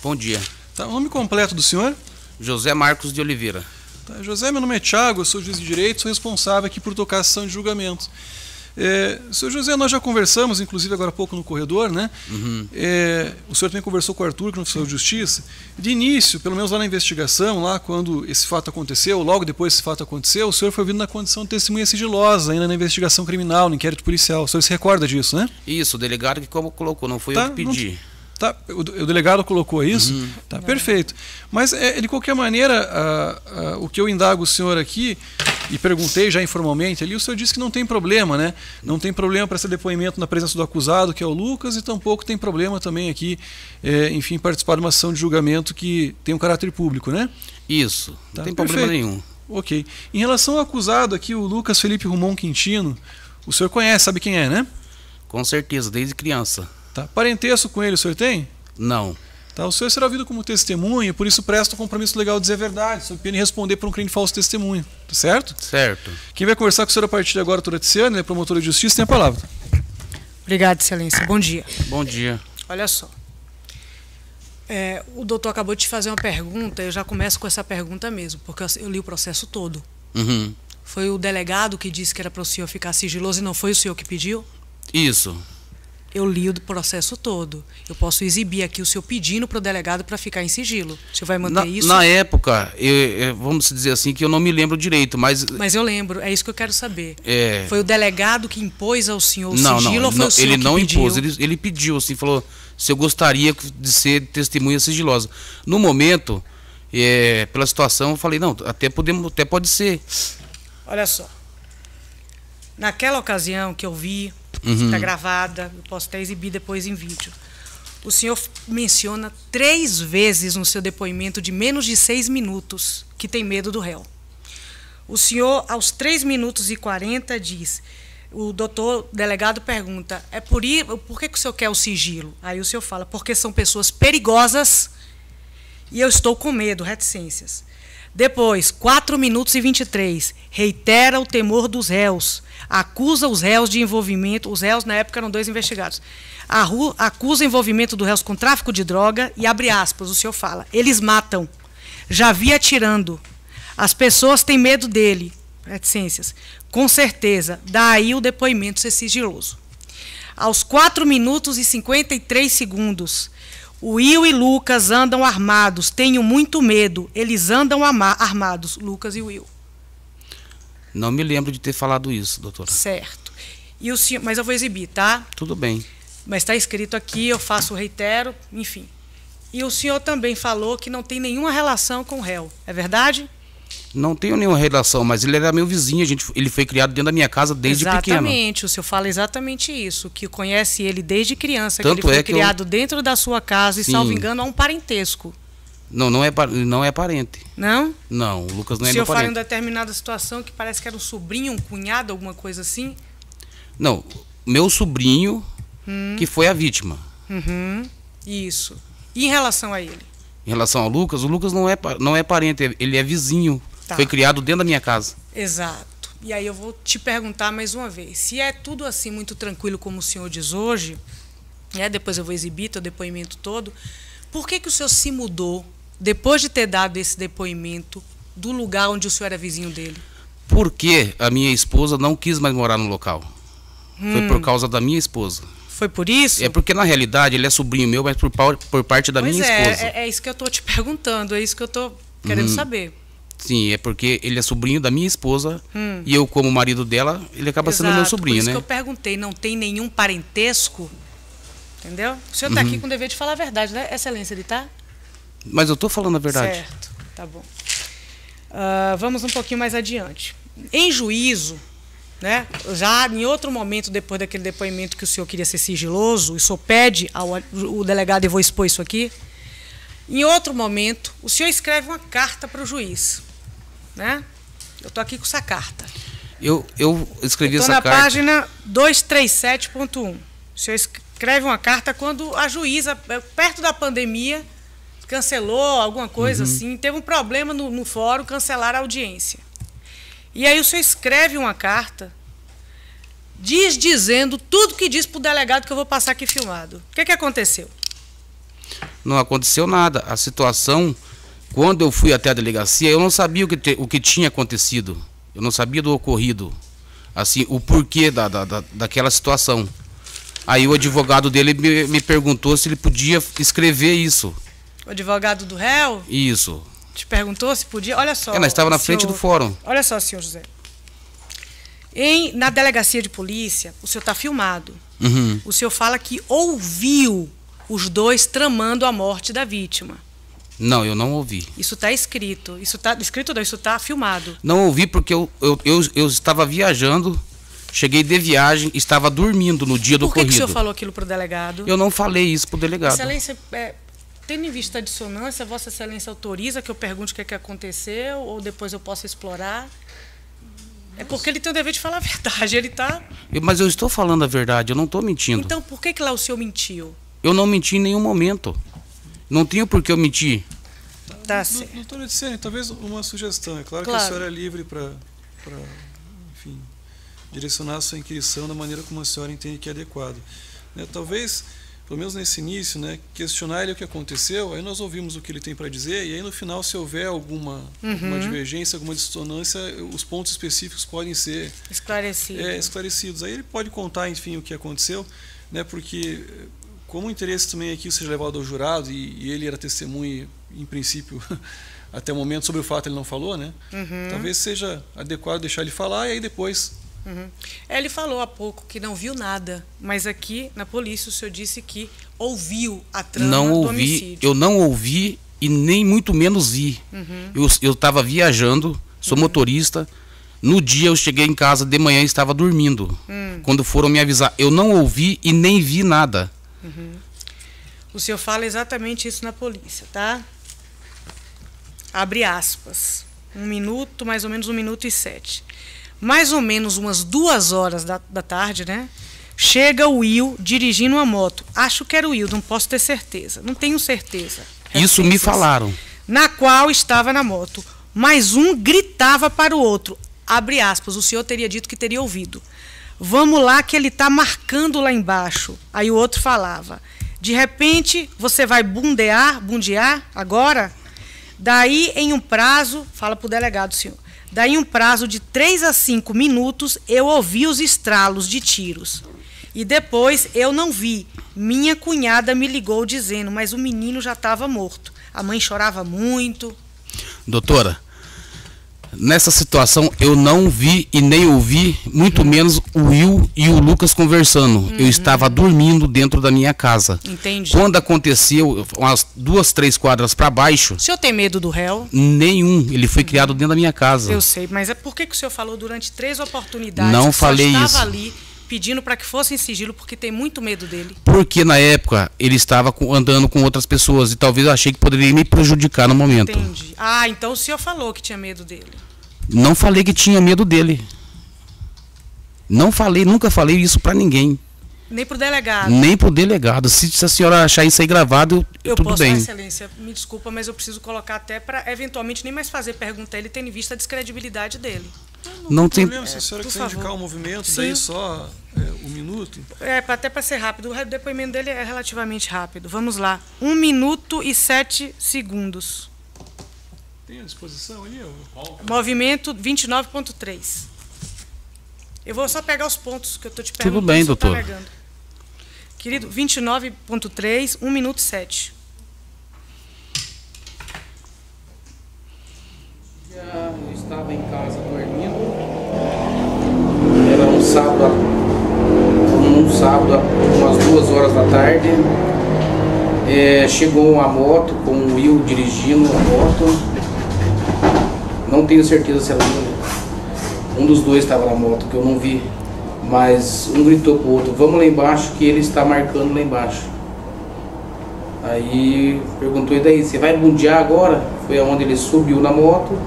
Bom dia. Tá, o nome completo do senhor? José Marcos de Oliveira. Tá, José, meu nome é Thiago, eu sou juiz de direito, sou responsável aqui por tocar a sessão de julgamento. Senhor José, nós já conversamos, inclusive agora há pouco no corredor, né? O senhor também conversou com o Arthur, que é oficial de justiça. De início, pelo menos lá na investigação, lá quando esse fato aconteceu, logo depois esse fato aconteceu, o senhor foi ouvido na condição de testemunha sigilosa, ainda na investigação criminal, no inquérito policial. O senhor se recorda disso, né? Isso, o delegado que colocou, não foi eu que pedi. Tá, o delegado colocou isso? Tá, perfeito. Mas, de qualquer maneira, o que eu indago o senhor aqui, e perguntei já informalmente ali, o senhor disse que não tem problema, né? Não tem problema para esse depoimento na presença do acusado, que é o Lucas, e tampouco tem problema também aqui, enfim, participar de uma ação de julgamento que tem um caráter público, né? Isso, tá, não tem problema nenhum. Ok. Em relação ao acusado aqui, o Lucas Felipe Rumon Quintino, o senhor conhece, sabe quem é, né? Com certeza, desde criança. Tá. Parentesco com ele o senhor tem? Não. Tá. O senhor será ouvido como testemunha, por isso presta o compromisso legal de dizer a verdade, sob pena de responder por um crime de falso testemunho. Tá certo? Certo. Quem vai conversar com o senhor a partir de agora, doutora Tiziane, é promotora de justiça, tem a palavra. Obrigada, excelência. Bom dia. Bom dia. Olha só. O doutor acabou de te fazer uma pergunta, eu já começo com essa pergunta mesmo, porque eu li o processo todo. Foi o delegado que disse que era para o senhor ficar sigiloso e não foi o senhor que pediu? Isso. Eu li o processo todo. Eu posso exibir aqui o senhor pedindo para o delegado para ficar em sigilo. O senhor vai manter isso? Na época, vamos dizer assim, que eu não me lembro direito, mas... Mas eu lembro, é isso que eu quero saber. Foi o delegado que impôs ao senhor o sigilo ou foi o senhor que pediu? Ele não impôs, ele pediu, assim, falou se eu gostaria de ser testemunha sigilosa. No momento, pela situação, eu falei, não, até pode ser. Olha só. Naquela ocasião que eu vi, está gravada, eu posso até exibir depois em vídeo. O senhor menciona 3 vezes no seu depoimento de menos de 6 minutos que tem medo do réu. O senhor, aos 3 minutos e 40, diz, o doutor delegado pergunta, por que o senhor quer o sigilo? Aí o senhor fala, porque são pessoas perigosas e eu estou com medo, reticências. Depois, 4 minutos e 23, reitera o temor dos réus, acusa os réus de envolvimento, os réus na época eram 2 investigados, acusa o envolvimento dos réus com tráfico de droga e abre aspas, o senhor fala, eles matam, já vi atirando, as pessoas têm medo dele, reticências, com certeza, daí o depoimento ser sigiloso. Aos 4 minutos e 53 segundos, o Will e Lucas andam armados, tenho muito medo, eles andam armados, Lucas e Will. Não me lembro de ter falado isso, doutora. Certo. E o senhor, mas eu vou exibir, tá? Tudo bem. Mas está escrito aqui, eu faço o reitero, enfim. E o senhor também falou que não tem nenhuma relação com o réu, é verdade? Não tenho nenhuma relação, mas ele era meu vizinho, ele foi criado dentro da minha casa desde pequeno. Exatamente, o senhor fala exatamente isso, que conhece ele desde criança, Tanto que ele foi criado dentro da sua casa e, salvo engano, há um parentesco. Não é parente. Não? Não, o Lucas não é O meu senhor fala em parente. determinada situação que parece que era um sobrinho, um cunhado, alguma coisa assim? Não, meu sobrinho que foi a vítima. Isso. E em relação a ele? Em relação ao Lucas, o Lucas não é parente, ele é vizinho. Tá. Foi criado dentro da minha casa. Exato. E aí eu vou te perguntar mais uma vez, se é tudo assim muito tranquilo como o senhor diz hoje, depois eu vou exibir teu depoimento todo, por que o senhor se mudou, depois de ter dado esse depoimento, do lugar onde o senhor era vizinho dele? Porque a minha esposa não quis mais morar no local. Foi por causa da minha esposa. Foi por isso? É porque, na realidade, ele é sobrinho meu, mas por parte da minha esposa. É isso que eu estou te perguntando, é isso que eu estou querendo saber. Sim, é porque ele é sobrinho da minha esposa e eu, como marido dela, ele acaba sendo meu sobrinho, por isso né? que eu perguntei, não tem nenhum parentesco, entendeu? O senhor está aqui com o dever de falar a verdade, né, excelência, ele está? Mas eu estou falando a verdade. Certo, tá bom. Vamos um pouquinho mais adiante. Em juízo, né, já em outro momento, depois daquele depoimento que o senhor queria ser sigiloso, o senhor pede ao delegado, e vou expor isso aqui, em outro momento, o senhor escreve uma carta para o juiz. Né? Eu estou aqui com essa carta. Eu escrevi essa carta. Estou na página 237.1. O senhor escreve uma carta quando a juíza, perto da pandemia, cancelou alguma coisa assim, teve um problema no fórum, cancelaram a audiência. E aí o senhor escreve uma carta dizendo tudo que diz para o delegado que eu vou passar aqui filmado. O que aconteceu? Não aconteceu nada. A situação, quando eu fui até a delegacia, eu não sabia o que tinha acontecido. Eu não sabia do ocorrido. Assim, o porquê daquela situação. Aí o advogado dele me perguntou se ele podia escrever isso. O advogado do réu? Isso. Te perguntou se podia? Olha só. Nós estava na frente do fórum. Olha só, senhor José. Na delegacia de polícia, o senhor está filmado. Uhum. O senhor fala que ouviu os dois tramando a morte da vítima. Não, eu não ouvi. Isso está escrito. Isso está escrito, não, isso está filmado. Não ouvi porque eu estava viajando, cheguei de viagem, estava dormindo no dia do ocorrido. Por que o senhor falou aquilo para o delegado? Eu não falei isso para o delegado. Excelência, tendo em vista a dissonância, Vossa Excelência autoriza que eu pergunte o que aconteceu ou depois eu posso explorar? É porque ele tem o dever de falar a verdade, ele está... Mas eu estou falando a verdade, eu não estou mentindo. Então por que lá o senhor mentiu? Eu não menti em nenhum momento. Não tinha por que eu mentir. Tá certo. Doutora Edicene, talvez uma sugestão. É claro que a senhora é livre para enfim, direcionar a sua inquirição da maneira como a senhora entende que é adequado. Né? Talvez, pelo menos nesse início, né, questionar ele o que aconteceu, aí nós ouvimos o que ele tem para dizer, e aí no final, se houver alguma divergência, alguma dissonância, os pontos específicos podem ser esclarecidos. Aí ele pode contar, enfim, o que aconteceu, né, porque... Como o interesse também aqui seja levado ao jurado, e ele era testemunha, em princípio, até o momento, sobre o fato ele não falou, né? Talvez seja adequado deixar ele falar e aí depois... Ele falou há pouco que não viu nada, mas aqui na polícia o senhor disse que ouviu a trama do homicídio. Eu não ouvi e nem muito menos vi. Eu estava viajando, sou motorista. No dia eu cheguei em casa de manhã e estava dormindo. Quando foram me avisar, eu não ouvi e nem vi nada. O senhor fala exatamente isso na polícia, tá? Abre aspas. 1 minuto, mais ou menos 1 minuto e 7. Mais ou menos umas 2 horas da tarde, né? Chega o Will dirigindo uma moto. Acho que era o Will, não posso ter certeza. Não tenho certeza. Isso me falaram. Na qual estava na moto. Mas um gritava para o outro. Abre aspas. O senhor teria dito que teria ouvido. Vamos lá que ele está marcando lá embaixo. Aí o outro falava, de repente você vai bundear agora? Daí em um prazo, fala para o delegado, senhor, daí em um prazo de 3 a 5 minutos eu ouvi os estralos de tiros. E depois eu não vi. Minha cunhada me ligou dizendo, mas o menino já estava morto. A mãe chorava muito. Doutora, nessa situação eu não vi e nem ouvi, muito menos o Will e o Lucas conversando. Eu estava dormindo dentro da minha casa. Entendi. Quando aconteceu, umas 2, 3 quadras para baixo... O senhor tem medo do réu? Nenhum, ele foi criado dentro da minha casa. Eu sei, mas é por que o senhor falou durante 3 oportunidades? Não falei isso. Estava ali pedindo para que fosse em sigilo porque tem muito medo dele. Porque na época ele estava andando com outras pessoas e talvez eu achei que poderia me prejudicar no momento. Entendi. Ah, então o senhor falou que tinha medo dele. Não falei que tinha medo dele. Não falei, nunca falei isso pra ninguém. Nem pro delegado. Nem pro delegado. Se a senhora achar isso aí gravado, tudo posso, bem. Excelência, me desculpa, mas eu preciso colocar até para eventualmente nem mais fazer pergunta a ele, tendo em vista a descredibilidade dele. Não tem problema, se a senhora quiser indicar o movimento, Sim. daí só 1 minuto. Até para ser rápido. O depoimento dele é relativamente rápido. Vamos lá. 1 minuto e 7 segundos. Tem à disposição aí? Movimento 29.3. Eu vou só pegar os pontos que eu estou te perguntando. Tudo bem, doutor. Tá pegando. Querido, 29.3, 1 minuto e 7. Eu estava em casa dormindo. Era um sábado, umas 2 horas da tarde. Chegou uma moto com o Will dirigindo a moto. Não tenho certeza se era um dos dois estava na moto, que eu não vi. Mas um gritou pro outro, vamos lá embaixo que ele está marcando lá embaixo. Aí perguntou, e daí, você vai bundear agora? Foi aonde ele subiu na moto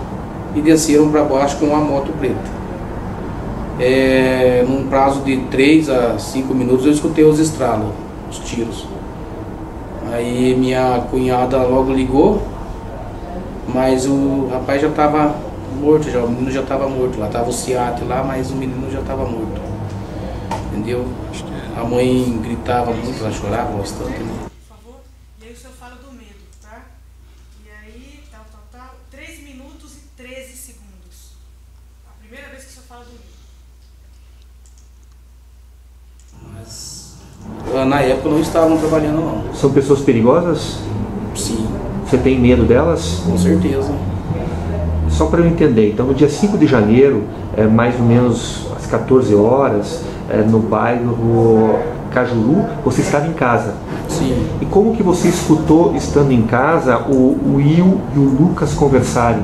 e desceram para baixo com uma moto preta. Num prazo de 3 a 5 minutos eu escutei os estralos, os tiros. Aí minha cunhada logo ligou, mas o rapaz já estava morto, o menino já estava morto lá, estava o Ciate lá, mas o menino já estava morto. Entendeu? A mãe gritava muito, ela chorava bastante. Né? Por favor, e aí o senhor fala do medo, tá? E aí, tal, 3 minutos e 13 segundos. A primeira vez que o senhor fala do medo. Mas na época não estavam trabalhando, não. São pessoas perigosas? Sim. Você tem medo delas? Com certeza. Só para eu entender, então no dia 5 de janeiro, mais ou menos às 14 horas, no bairro Cajuru, você estava em casa. Sim. E como que você escutou, estando em casa, o Will e o Lucas conversarem?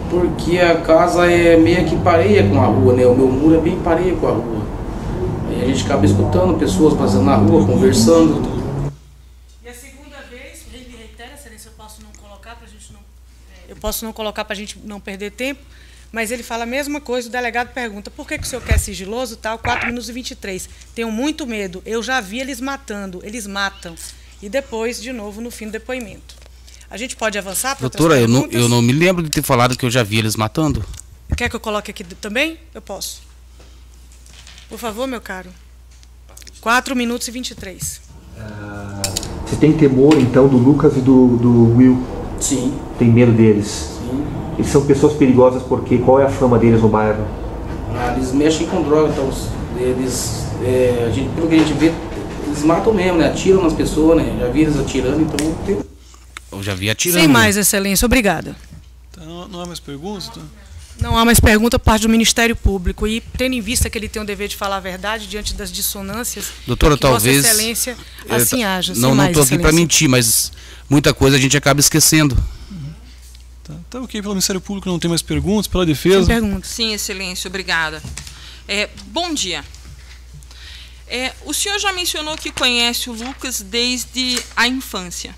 Porque a casa é meio que pareia com a rua, né? O meu muro é bem pareia com a rua. Aí a gente acaba escutando pessoas passando na rua, conversando. E a segunda vez, ele reitera, excelência, eu posso não colocar para a gente não... Eu posso não colocar para a gente não perder tempo, mas ele fala a mesma coisa, o delegado pergunta, por que o senhor quer sigiloso, tal, 4 minutos e 23. Tenho muito medo, eu já vi eles matando, eles matam. E depois, de novo, no fim do depoimento. A gente pode avançar para outras Doutora, perguntas? eu não me lembro de ter falado que eu já vi eles matando. Quer que eu coloque aqui também? Eu posso. Por favor, meu caro. 4 minutos e 23. Você tem temor, então, do Lucas e do Will? Sim. Tem medo deles? Sim. Eles são pessoas perigosas porque qual é a fama deles no bairro? Eles mexem com droga, então eles, pelo que a gente vê, eles matam mesmo, né? Atiram nas pessoas, né? Já vi eles atirando, então eu já vi atirando. Sem mais, excelência, obrigada. Então, não há mais perguntas? Então? Não há mais pergunta por parte do Ministério Público. E, tendo em vista que ele tem o dever de falar a verdade diante das dissonâncias, doutora, que talvez Vossa Excelência assim haja. Não estou aqui para mentir, mas muita coisa a gente acaba esquecendo. Tá ok, pelo Ministério Público não tem mais perguntas, pela defesa. Sem perguntas. Sim, excelência, obrigada. Bom dia. O senhor já mencionou que conhece o Lucas desde a infância.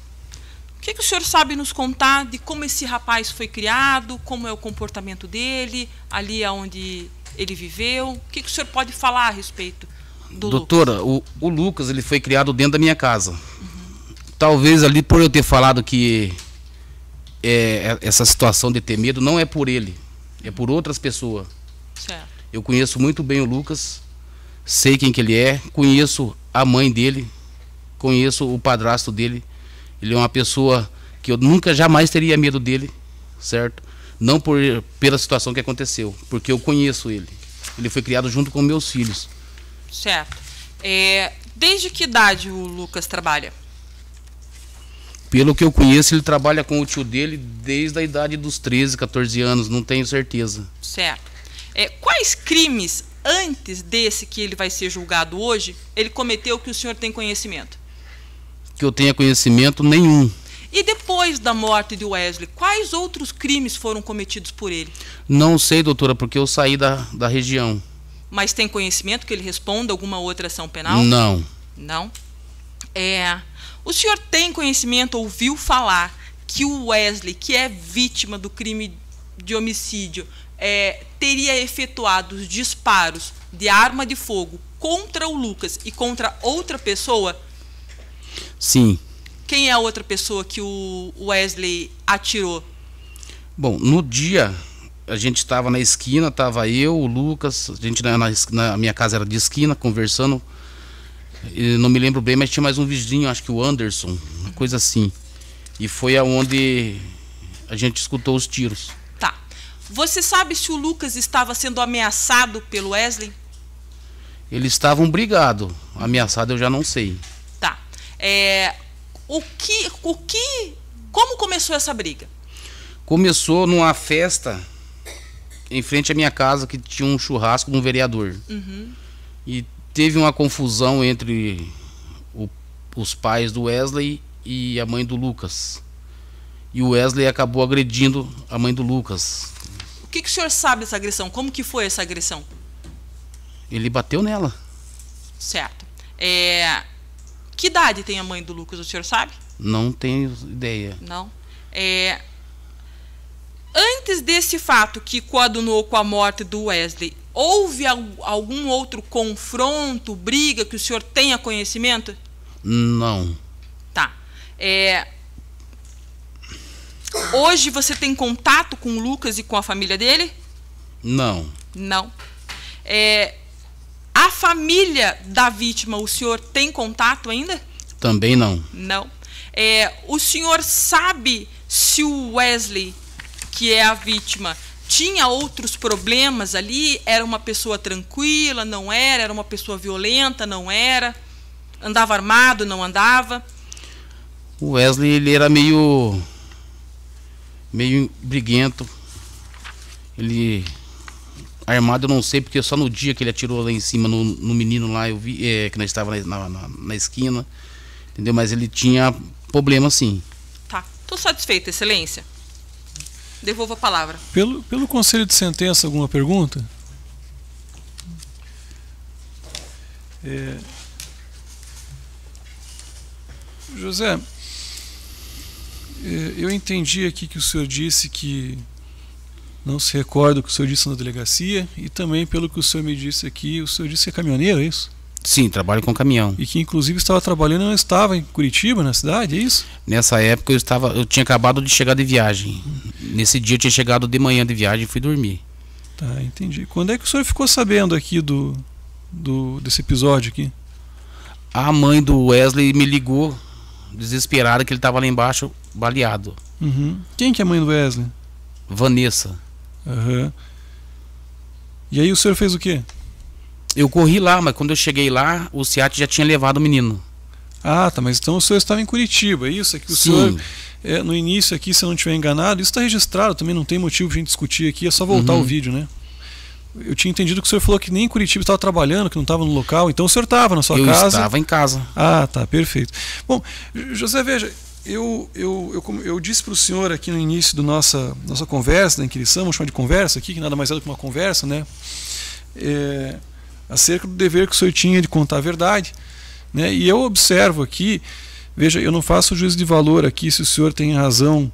O que o senhor sabe nos contar de como esse rapaz foi criado, como é o comportamento dele, ali onde ele viveu? O que o senhor pode falar a respeito do doutora, Lucas? O Lucas, ele foi criado dentro da minha casa. Talvez ali, por eu ter falado que essa situação de ter medo não é por ele, é por outras pessoas. Certo. Eu conheço muito bem o Lucas, sei quem que ele é, conheço a mãe dele, conheço o padrasto dele. Ele é uma pessoa que eu nunca, jamais teria medo dele, certo? Não pela situação que aconteceu, porque eu conheço ele. Ele foi criado junto com meus filhos. Certo. Desde que idade o Lucas trabalha? Pelo que eu conheço, ele trabalha com o tio dele desde a idade dos 13, 14 anos, não tenho certeza. Certo. Quais crimes, antes desse que ele vai ser julgado hoje, ele cometeu que o senhor tem conhecimento? Que eu tenha conhecimento nenhum. E depois da morte de Wesley, quais outros crimes foram cometidos por ele? Não sei, doutora, porque eu saí da região. Mas tem conhecimento que ele responda a alguma outra ação penal? Não. Não? O senhor tem conhecimento, ouviu falar que o Wesley, que é vítima do crime de homicídio, teria efetuado os disparos de arma de fogo contra o Lucas e contra outra pessoa? Sim. Quem é a outra pessoa que o Wesley atirou? Bom, no dia, a gente estava na esquina, estava eu, o Lucas, a gente na minha casa era de esquina, conversando. Eu não me lembro bem, mas tinha mais um vizinho, acho que o Anderson, uma coisa assim. E foi aonde a gente escutou os tiros. Tá. Você sabe se o Lucas estava sendo ameaçado pelo Wesley? Eles estavam brigados. Ameaçado eu já não sei. Tá. Como começou essa briga? Começou numa festa em frente à minha casa, que tinha um churrasco de um vereador. Uhum. E teve uma confusão entre os pais do Wesley e a mãe do Lucas. E o Wesley acabou agredindo a mãe do Lucas. O que o senhor sabe dessa agressão? Como que foi essa agressão? Ele bateu nela. Certo. Que idade tem a mãe do Lucas, o senhor sabe? Não tenho ideia. Não. Antes desse fato que coadunou com a morte do Wesley, houve algum outro confronto, briga que o senhor tenha conhecimento? Não. Tá. Hoje você tem contato com o Lucas e com a família dele? Não. Não. A família da vítima, o senhor tem contato ainda? Também não. Não. O senhor sabe se o Wesley, que é a vítima, tinha outros problemas ali? Era uma pessoa tranquila, não era? Era uma pessoa violenta, não era? Andava armado, não andava? O Wesley, ele era meio briguento. Ele armado, eu não sei, porque só no dia que ele atirou lá em cima no menino lá, eu vi que nós estávamos na esquina, entendeu? Mas ele tinha problema, sim. Tá, estou satisfeita, excelência. Devolvo a palavra. Pelo conselho de sentença, alguma pergunta? José, eu entendi aqui que o senhor disse que não se recorda o que o senhor disse na delegacia, e também pelo que o senhor me disse aqui, o senhor disse que é caminhoneiro, é isso? Sim, trabalho com caminhão. E que inclusive estava trabalhando, não estava em Curitiba, na cidade, é isso? Nessa época eu tinha acabado de chegar de viagem. Nesse dia eu tinha chegado de manhã de viagem e fui dormir. Tá, entendi. Quando é que o senhor ficou sabendo aqui desse episódio aqui? A mãe do Wesley me ligou, desesperada, que ele estava lá embaixo, baleado. Uhum. Quem que é a mãe do Wesley? Vanessa. Uhum. E aí o senhor fez o quê? Eu corri lá, mas quando eu cheguei lá, o SEAT já tinha levado o menino. Ah, tá, mas então o senhor estava em Curitiba, é isso? É que o senhor, no início aqui, se eu não estiver enganado, isso está registrado, também não tem motivo para a gente discutir aqui, é só voltar o vídeo, né? Eu tinha entendido que o senhor falou que nem em Curitiba estava trabalhando, que não estava no local, então o senhor estava na sua casa? Eu estava em casa. Ah, tá, perfeito. Bom, José, veja, eu disse para o senhor aqui no início da nossa conversa, da inquirição, vamos chamar de conversa aqui, que nada mais é do que uma conversa, né? Acerca do dever que o senhor tinha de contar a verdade, né? E eu observo aqui, veja, eu não faço juízo de valor aqui se o senhor tem razão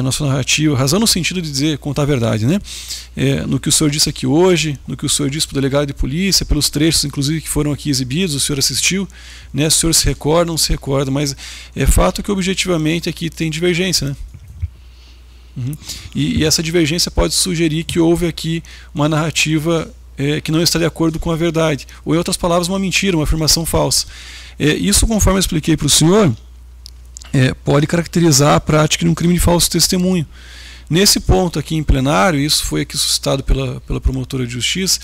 na sua narrativa, razão no sentido de dizer, contar a verdade, né? No que o senhor disse aqui hoje, no que o senhor disse para o delegado de polícia, pelos trechos, inclusive, que foram aqui exibidos, o senhor assistiu, né? Se o senhor se recorda, não se recorda, mas é fato que objetivamente aqui tem divergência, né? Uhum. E essa divergência pode sugerir que houve aqui uma narrativa que não está de acordo com a verdade, ou em outras palavras, uma mentira, uma afirmação falsa. Isso, conforme eu expliquei para o senhor, pode caracterizar a prática de um crime de falso testemunho. Nesse ponto aqui em plenário, isso foi aqui suscitado pela promotora de justiça,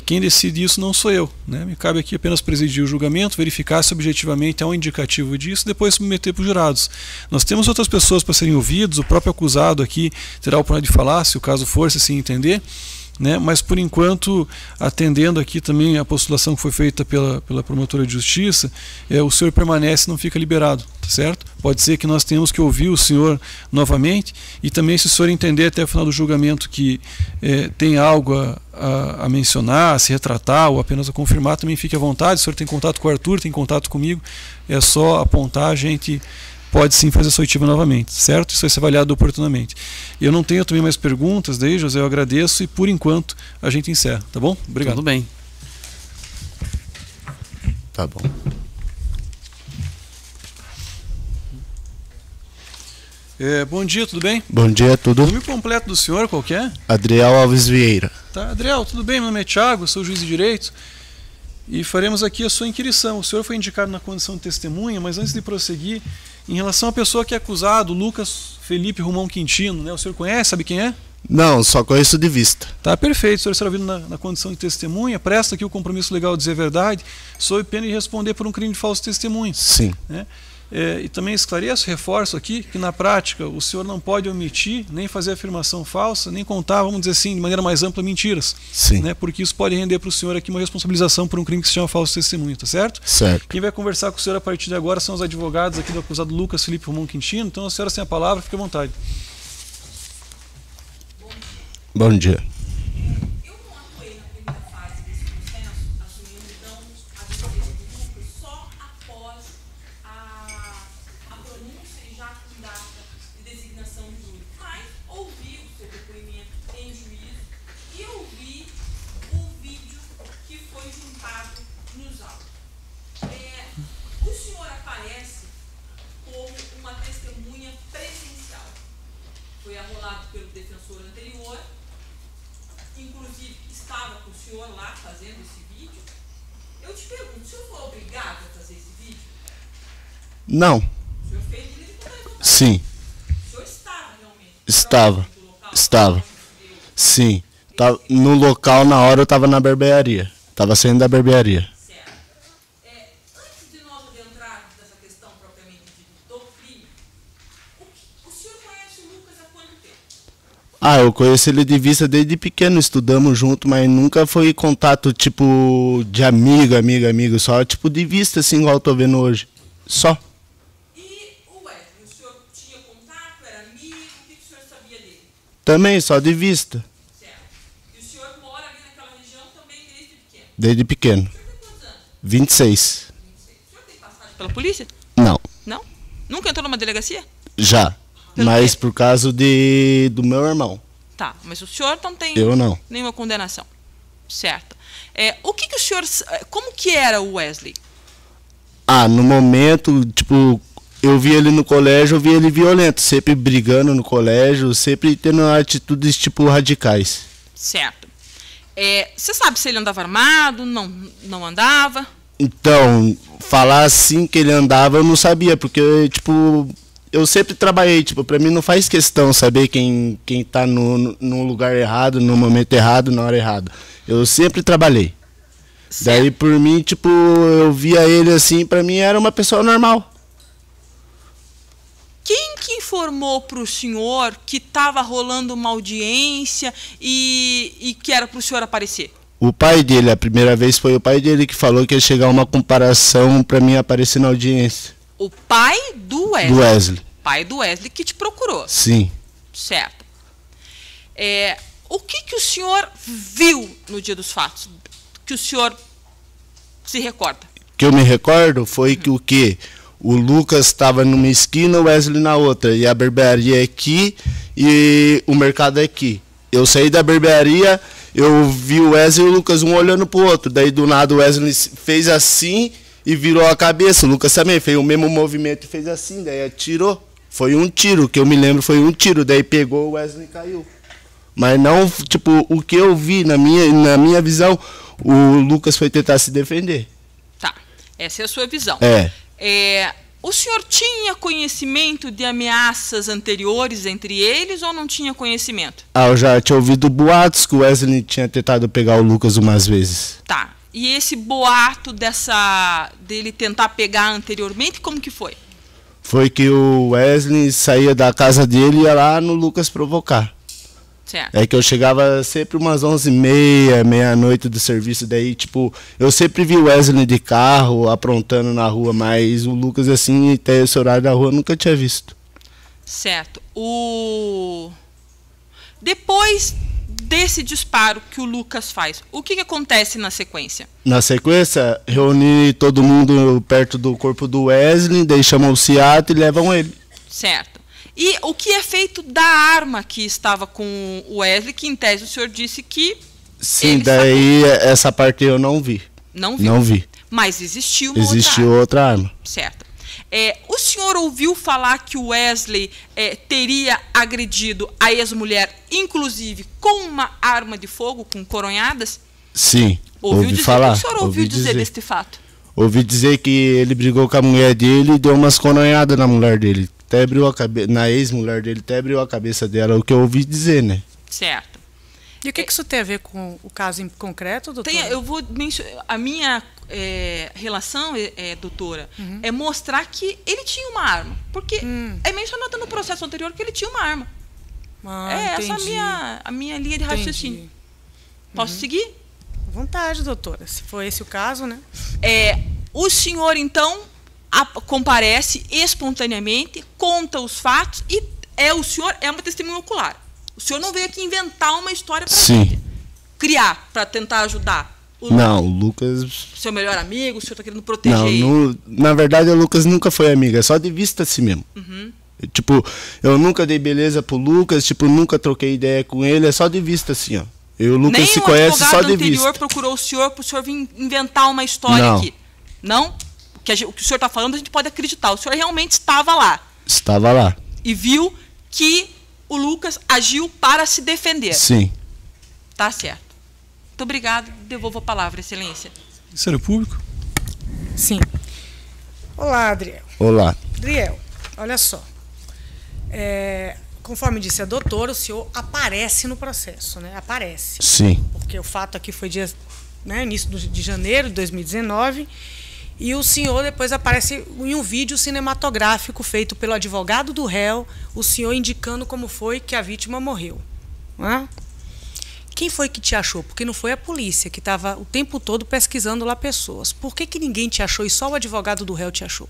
quem decide isso não sou eu, né? Me cabe aqui apenas presidir o julgamento, verificar se objetivamente há um indicativo disso, depois submeter para os jurados. Nós temos outras pessoas para serem ouvidas, o próprio acusado aqui terá a oportunidade de falar, se o caso for, se assim entender, né? Mas por enquanto, atendendo aqui também a postulação que foi feita pela promotora de justiça, o senhor permanece, não fica liberado, tá certo? Pode ser que nós tenhamos que ouvir o senhor novamente, e também, se o senhor entender até o final do julgamento que tem algo a mencionar, a se retratar ou apenas a confirmar, também fique à vontade. O senhor tem contato com o Arthur, tem contato comigo, é só apontar, a gente pode sim fazer a sua oitiva novamente, certo? Isso vai ser avaliado oportunamente. Eu não tenho também mais perguntas, daí, José, eu agradeço, e por enquanto a gente encerra, tá bom? Obrigado. Tudo bem. Tá bom. Bom dia, tudo bem? Bom dia, tudo. O nome completo do senhor, qual que é? Adriel Alves Vieira. Tá, Adriel, tudo bem? Meu nome é Thiago, sou juiz de direito, e faremos aqui a sua inquirição. O senhor foi indicado na condição de testemunha, mas antes de prosseguir, em relação à pessoa que é acusado, Lucas Felipe Romão Quintino, né? O senhor conhece, sabe quem é? Não, só conheço de vista. Tá, perfeito. O senhor será ouvido na condição de testemunha, presta aqui o compromisso legal de dizer a verdade, sob pena de responder por um crime de falso testemunho. Sim. Né? E também esclareço, reforço aqui, que na prática o senhor não pode omitir, nem fazer afirmação falsa, nem contar, vamos dizer assim, de maneira mais ampla, mentiras. Sim. Né? Porque isso pode render para o senhor aqui uma responsabilização por um crime que se chama falso testemunho, tá certo? Certo. Quem vai conversar com o senhor a partir de agora são os advogados aqui do acusado Lucas Felipe Romão Quintino. Então a senhora tem a palavra, fique à vontade. Bom dia. Eu não atuei na primeira fase desse processo, assumindo então a defesa do Lucas só após a pronúncia e já com data de designação do júri. Mas ouvi o seu depoimento em juízo e ouvi o vídeo que foi juntado nos autos. O senhor aparece como uma testemunha presencial. Foi arrolado pelo defensor anterior, inclusive estava com o senhor lá fazendo esse vídeo. Eu te pergunto, o senhor foi obrigado a fazer esse vídeo? Não. O senhor Sim. O senhor estava realmente? Estava. Sim. No local, na hora, eu estava na barbearia. Estava saindo da barbearia. Certo. Antes de nós adentrarmos nessa questão propriamente dita do crime, o senhor conhece o Lucas há quanto tempo? Eu conheço ele de vista desde pequeno, estudamos junto, mas nunca foi contato, tipo, de amigo, só, tipo, de vista, assim, igual eu tô vendo hoje. Só. E o Wesley, o senhor tinha contato, era amigo, o que o senhor sabia dele? Também, só de vista. Certo. E o senhor mora ali naquela região também desde pequeno? Desde pequeno. O senhor tem quantos anos? 26. O senhor tem passagem pela polícia? Não, Não? Nunca entrou numa delegacia? já. Pelo Mas quê? por causa do meu irmão. Tá, mas o senhor não tem Eu não. nenhuma condenação. Certo. O que o senhor... Como que era o Wesley? No momento, tipo, eu vi ele no colégio, eu vi ele violento, sempre brigando no colégio, sempre tendo atitudes, tipo, radicais. Certo. Você sabe se ele andava armado, não andava? Então, falar assim que ele andava, eu não sabia, porque, tipo, eu sempre trabalhei, tipo, pra mim não faz questão saber quem tá no lugar errado, no momento errado, na hora errada. Eu sempre trabalhei. Certo. Daí, por mim, tipo, eu via ele assim, pra mim era uma pessoa normal. Quem que informou para o senhor que estava rolando uma audiência e que era para o senhor aparecer? O pai dele, a primeira vez foi o pai dele que falou que ia chegar uma comparação pra mim aparecer na audiência. O pai do Wesley. Do Wesley. Pai do Wesley que te procurou. Sim. Certo. O que o senhor viu no dia dos fatos? Que o senhor se recorda? Que eu me recordo foi que o Lucas estava numa esquina, o Wesley na outra. E a barbearia é aqui e o mercado é aqui. Eu saí da barbearia, eu vi o Wesley e o Lucas um olhando pro outro. Daí do nada o Wesley fez assim e virou a cabeça. O Lucas também fez o mesmo movimento e fez assim, daí atirou. Foi um tiro, que eu me lembro foi um tiro. Daí pegou o Wesley e caiu. Mas não, tipo, o que eu vi na minha visão, o Lucas foi tentar se defender. Tá, essa é a sua visão. O senhor tinha conhecimento de ameaças anteriores entre eles ou não tinha conhecimento? Eu já tinha ouvido boatos que o Wesley tinha tentado pegar o Lucas umas vezes. Tá, e esse boato dele tentar pegar anteriormente, como que foi? Foi que o Wesley saía da casa dele e ia lá no Lucas provocar. Certo. É que eu chegava sempre umas 11h30, meia-noite do serviço, daí, tipo, eu sempre vi o Wesley de carro, aprontando na rua, mas o Lucas, assim, até esse horário da rua, eu nunca tinha visto. Certo. Depois desse disparo que o Lucas faz, o que acontece na sequência? Na sequência, reuni todo mundo perto do corpo do Wesley, daí chamam o SEAT e levam ele. Certo. E o que é feito da arma que estava com o Wesley, que em tese o senhor disse que... Sim, daí essa parte eu não vi. Não vi? Não vi. Mas existiu outra arma. Certo. O senhor ouviu falar que o Wesley teria agredido a ex-mulher, inclusive com uma arma de fogo, com coronhadas? Sim, ouvi falar. O que o senhor ouviu dizer deste fato? Ouvi dizer que ele brigou com a mulher dele e deu umas coronhadas na mulher dele. Até abriu a cabeça, na ex-mulher dele, até abriu a cabeça dela, o que eu ouvi dizer, né? Certo. E o que isso tem a ver com o caso em concreto, doutora? Eu vou mencionar, a minha relação, doutora, é mostrar que ele tinha uma arma. Porque é mencionado no processo anterior que ele tinha uma arma. Essa é a minha linha de raciocínio. Posso seguir? À vontade, doutora. Se for esse o caso, né? O senhor, então, comparece espontaneamente, conta os fatos e o senhor é uma testemunha ocular. O senhor não veio aqui inventar uma história para gente. Criar, para tentar ajudar. Não, o Lucas... Seu melhor amigo, o senhor está querendo proteger ele? Na verdade, o Lucas nunca foi amigo, é só de vista assim mesmo. Tipo, eu nunca dei beleza pro Lucas, tipo, nunca troquei ideia com ele, é só de vista assim, ó. Eu e o Lucas se conhece só de vista. Nem o advogado anterior procurou o senhor para o senhor vir inventar uma história aqui? Não? O que o senhor está falando a gente pode acreditar. O senhor realmente estava lá. Estava lá. E viu que o Lucas agiu para se defender. Sim. Tá certo. Muito obrigado. Devolvo a palavra, excelência. Ministério Público? Sim. Olá, Adriel. Olá. Adriel, olha só. Conforme disse a doutora, o senhor aparece no processo, né? Aparece. Sim. Porque o fato aqui foi dia, né, início de janeiro de 2019, e o senhor depois aparece em um vídeo cinematográfico feito pelo advogado do réu, o senhor indicando como foi que a vítima morreu. Não é? Quem foi que te achou? Porque não foi a polícia, que estava o tempo todo pesquisando lá pessoas. Por que ninguém te achou e só o advogado do réu te achou?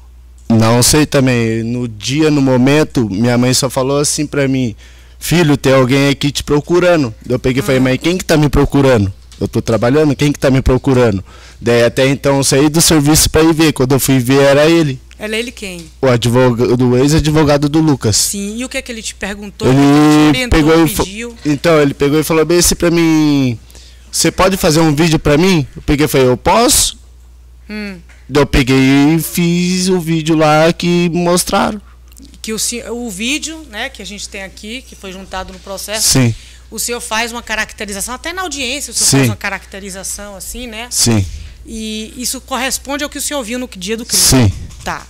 Não sei também. No dia, no momento, minha mãe só falou assim pra mim: filho, tem alguém aqui te procurando. Eu peguei e falei: mas quem que tá me procurando? Eu tô trabalhando, quem que tá me procurando? Daí até então eu saí do serviço pra ir ver. Quando eu fui ver, era ele. Era ele quem? O advogado, ex-advogado do Lucas. Sim, e o que é que ele te perguntou? Ele ele pegou e falou bem assim pra mim: você pode fazer um vídeo pra mim? Eu peguei e falei: eu posso? Eu peguei e fiz o vídeo lá que mostraram. Que o vídeo, né, que a gente tem aqui, que foi juntado no processo. Sim. O senhor faz uma caracterização, até na audiência o senhor Sim. faz uma caracterização assim, né? Sim. E isso corresponde ao que o senhor viu no dia do crime. Sim. Tá.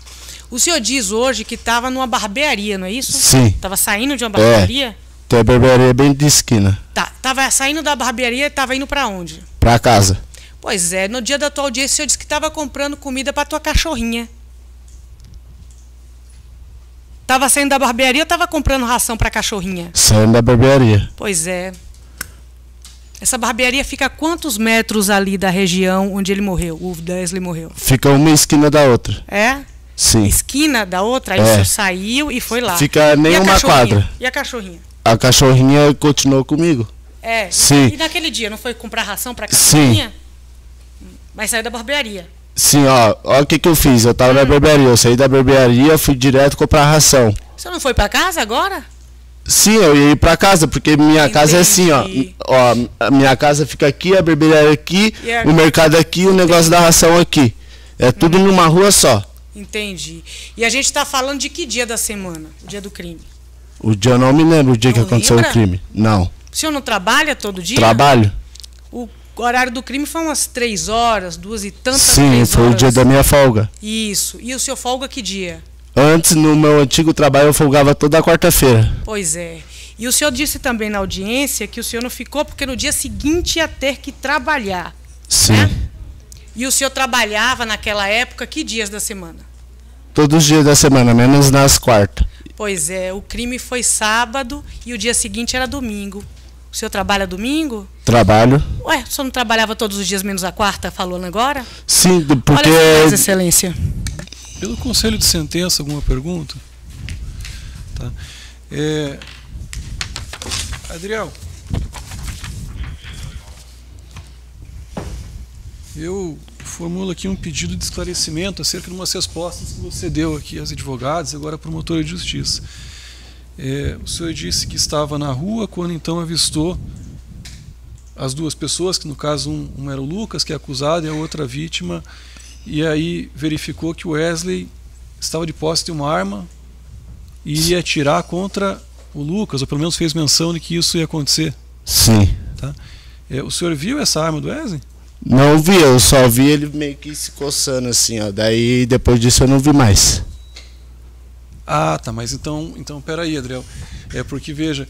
O senhor diz hoje que estava numa barbearia, não é isso? Sim. Estava saindo de uma barbearia? Tem a barbearia bem de esquina. Tá. Estava saindo da barbearia e estava indo para onde? Pra casa. Pois é, no dia da tua audiência o senhor disse que estava comprando comida para tua cachorrinha. Estava saindo da barbearia ou estava comprando ração para cachorrinha? Saindo da barbearia. Pois é. Essa barbearia fica a quantos metros ali da região onde ele morreu, o Wesley morreu? Fica uma esquina da outra. É? Sim. Esquina da outra? Aí o senhor saiu e foi lá. Fica nem uma quadra. E a cachorrinha? A cachorrinha continuou comigo. É. Sim. E naquele dia, não foi comprar ração para cachorrinha? Sim. Mas saiu da barbearia. Sim, ó o que eu fiz. Eu tava na barbearia, eu saí da barbearia, fui direto comprar ração. Você não foi para casa agora? Sim, eu ia ir pra casa, porque minha casa é assim, ó. A minha casa fica aqui, a barbearia aqui, o mercado aqui, o negócio da ração aqui. É tudo numa rua só. Entendi. E a gente está falando de que dia da semana? O dia do crime? O dia eu não me lembro, o dia não que aconteceu lembra? o crime. Não. O senhor não trabalha todo dia? Trabalho. O horário do crime foi umas 3 horas, 2 e tantas. Sim, foi o dia da minha folga. Isso. E o senhor folga que dia? Antes, no meu antigo trabalho, eu folgava toda quarta-feira. Pois é. E o senhor disse também na audiência que o senhor não ficou porque no dia seguinte ia ter que trabalhar. Sim. Né? E o senhor trabalhava naquela época que dias da semana? Todos os dias da semana, menos nas quartas. Pois é, o crime foi sábado e o dia seguinte era domingo. O senhor trabalha domingo? Trabalho. Ué, o senhor não trabalhava todos os dias menos a quarta, falando agora? Sim, porque... Olha, excelência. Pelo conselho de sentença, alguma pergunta? Tá. Adriel, eu formulo aqui um pedido de esclarecimento acerca de umas respostas que você deu aqui às advogadas, agora à promotora de justiça. O senhor disse que estava na rua quando então avistou as duas pessoas, que no caso um era o Lucas, que é acusado, e a outra a vítima, e aí verificou que o Wesley estava de posse de uma arma e ia atirar contra o Lucas, ou pelo menos fez menção de que isso ia acontecer. Sim. Tá? O senhor viu essa arma do Wesley? Não vi, eu só vi ele meio que se coçando assim, ó. Daí depois disso eu não vi mais. Ah, tá, mas então peraí, Adriel. Porque, veja,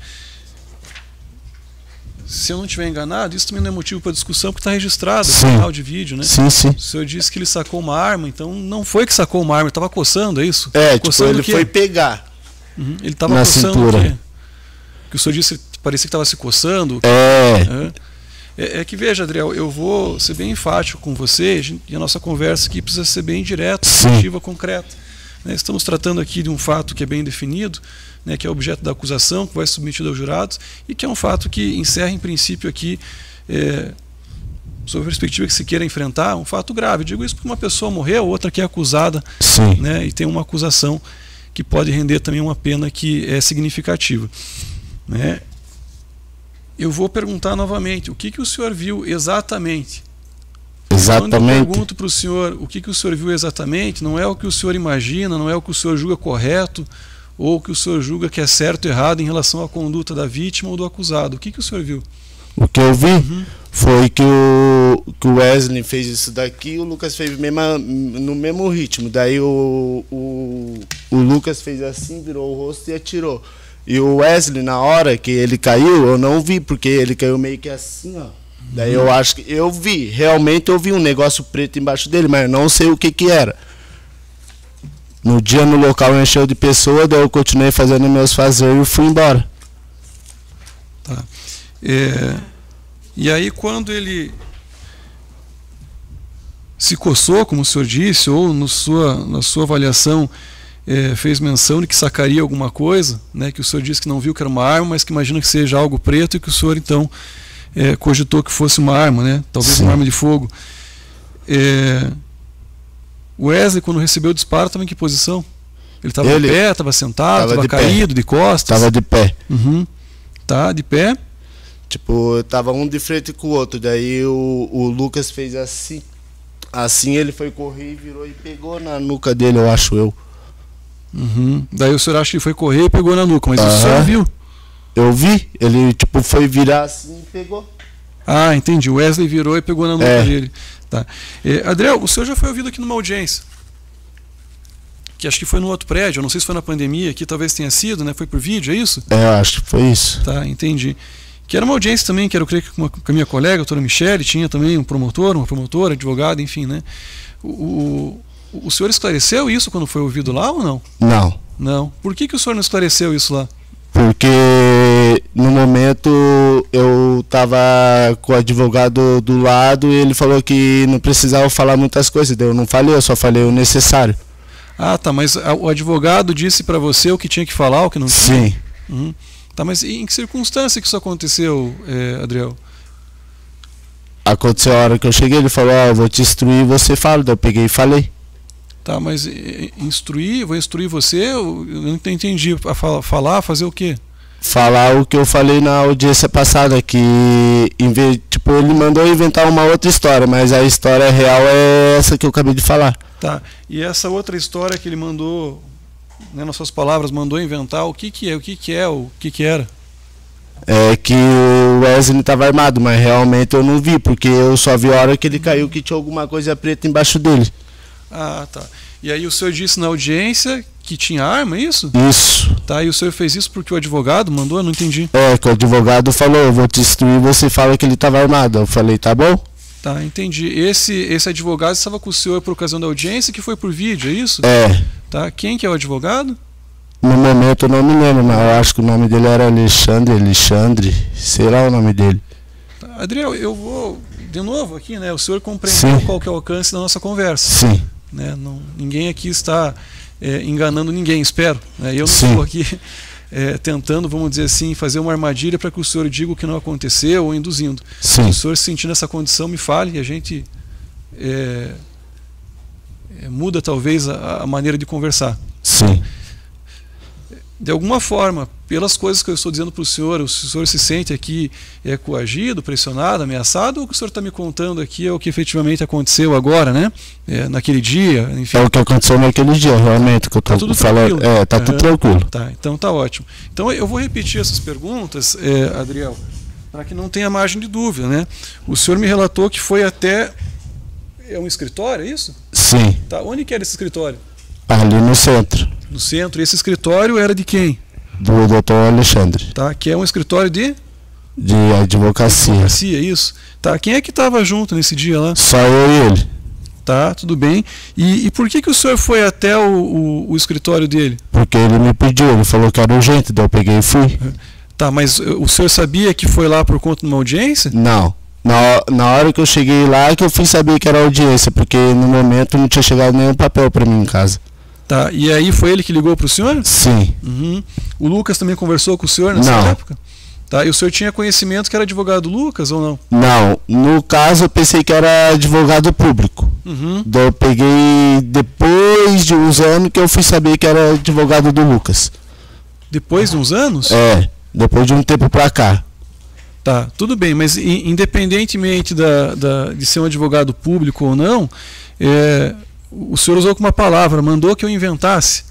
se eu não estiver enganado, isso também não é motivo para discussão, porque está registrado no canal de vídeo, né? Sim, sim. O senhor disse que ele sacou uma arma, então não foi que sacou uma arma, ele estava coçando, é isso? Tipo, ele foi pegar. Ele estava na coçando cintura. o quê? Que o senhor disse que parecia que estava se coçando. Que veja, Adriel, eu vou ser bem enfático com você, e a nossa conversa aqui precisa ser bem direta, objetiva, concreta. Estamos tratando aqui de um fato que é bem definido, né, que é objeto da acusação, que vai ser submetido aos jurados, e que é um fato que encerra, em princípio, aqui, sob a perspectiva que se queira enfrentar, um fato grave. Eu digo isso porque uma pessoa morreu, outra que é acusada, né, e tem uma acusação que pode render também uma pena que é significativa. Né? Eu vou perguntar novamente, o que o senhor viu exatamente? Quando eu pergunto para o senhor o que o senhor viu exatamente, não é o que o senhor imagina, não é o que o senhor julga correto, ou o que o senhor julga que é certo ou errado em relação à conduta da vítima ou do acusado. O que o senhor viu? O que eu vi Foi que o Wesley fez isso daqui, o Lucas fez no mesmo ritmo. Daí o Lucas fez assim, virou o rosto e atirou. E o Wesley, na hora que ele caiu, eu não vi, porque ele caiu meio que assim, ó. Daí eu acho que eu vi, realmente eu vi um negócio preto embaixo dele, mas não sei o que era. No dia no local encheu de pessoa, daí eu continuei fazendo meus fazeres e fui embora. Tá. E aí quando ele se coçou, como o senhor disse, ou na sua avaliação fez menção de que sacaria alguma coisa, né, que o senhor disse que não viu que era uma arma, mas que imagina que seja algo preto e que o senhor então cogitou que fosse uma arma, né, talvez uma arma de fogo. O Wesley, quando recebeu o disparo, estava em que posição? Ele estava de pé, estava sentado, estava caído, de costas? Estava de pé. Tá, de pé. Tipo, tava um de frente com o outro. Daí o Lucas fez assim. Assim ele foi correr e virou e pegou na nuca dele, eu acho. Daí o senhor acha que foi correr e pegou na nuca, mas o senhor viu? Eu vi. Ele tipo foi virar assim e pegou. Ah, entendi. O Wesley virou e pegou na nuca dele. Tá. Adriel, o senhor já foi ouvido aqui numa audiência. Que acho que foi no outro prédio, eu não sei se foi na pandemia, aqui talvez tenha sido, né? Foi por vídeo, é isso? Acho que foi isso. Tá, entendi. Que era uma audiência também, que eu creio que com a minha colega, a doutora Michele, tinha também um promotor, uma promotora, advogado, enfim, né? O senhor esclareceu isso quando foi ouvido lá ou não? Não. Não. Por que o senhor não esclareceu isso lá? Porque no momento eu estava com o advogado do lado e ele falou que não precisava falar muitas coisas, eu não falei, eu só falei o necessário. Ah, tá, mas o advogado disse para você o que tinha que falar, o que não tinha? Sim. Tá, mas em que circunstância que isso aconteceu, Adriel? Aconteceu a hora que eu cheguei, ele falou, eu vou te instruir, você fala, daí eu peguei e falei. Tá, mas vou instruir você, eu não entendi, falar, fazer o quê? Falar o que eu falei na audiência passada, que tipo, ele mandou inventar uma outra história, mas a história real é essa que eu acabei de falar. Tá, e essa outra história que ele mandou, né, nas suas palavras, mandou inventar, o que era? É que o Wesley estava armado, mas realmente eu não vi, porque eu só vi a hora que ele caiu que tinha alguma coisa preta embaixo dele. Ah, tá. E aí o senhor disse na audiência que tinha arma, é isso? Isso. Tá, e o senhor fez isso porque o advogado mandou? Eu não entendi. Que o advogado falou, eu vou te instruir, você fala que ele estava armado. Eu falei, tá bom? Tá, entendi. Esse advogado estava com o senhor por ocasião da audiência, que foi por vídeo, é isso? Tá, quem que é o advogado? No momento eu não me lembro, mas eu acho que o nome dele era Alexandre, sei lá o nome dele. Tá, Adriel, eu vou, de novo aqui, né? O senhor compreendeu qual que é o alcance da nossa conversa. Sim. Né? Ninguém aqui está enganando ninguém, espero. Né? Eu não estou aqui tentando, vamos dizer assim, fazer uma armadilha para que o senhor diga o que não aconteceu ou induzindo. Se o senhor se sentir nessa condição, me fale e a gente muda talvez a maneira de conversar. Sim. De alguma forma, pelas coisas que eu estou dizendo para o senhor se sente aqui coagido, pressionado, ameaçado, ou o que o senhor está me contando aqui é o que efetivamente aconteceu agora, né? Naquele dia, enfim. É o que aconteceu naquele dia, realmente, que eu estou falando. Tá tudo tranquilo. Tá, então tá ótimo. Então eu vou repetir essas perguntas, Adriel, para que não tenha margem de dúvida, né? O senhor me relatou que foi até um escritório, é isso? Sim. Tá, onde que era esse escritório? Ali no centro. No centro. E esse escritório era de quem? Do doutor Alexandre. Tá, que é um escritório de advocacia. Advocacia, isso. Tá, quem é que estava junto nesse dia lá? Só eu e ele. Tá, tudo bem. E por que o senhor foi até o escritório dele? Porque ele me pediu, ele falou que era urgente, daí eu peguei e fui. Tá, mas o senhor sabia que foi lá por conta de uma audiência? Não. Na hora que eu cheguei lá que eu fui saber que era audiência, porque no momento não tinha chegado nenhum papel para mim em casa. Tá, e aí foi ele que ligou para o senhor? Sim. O Lucas também conversou com o senhor nessa época? Tá, e o senhor tinha conhecimento que era advogado do Lucas ou não? Não, no caso eu pensei que era advogado público. Daí eu peguei depois de uns anos que eu fui saber que era advogado do Lucas. Depois de uns anos? Depois de um tempo pra cá. Tá, tudo bem, mas independentemente de ser um advogado público ou não, o senhor usou como uma palavra, mandou que eu inventasse.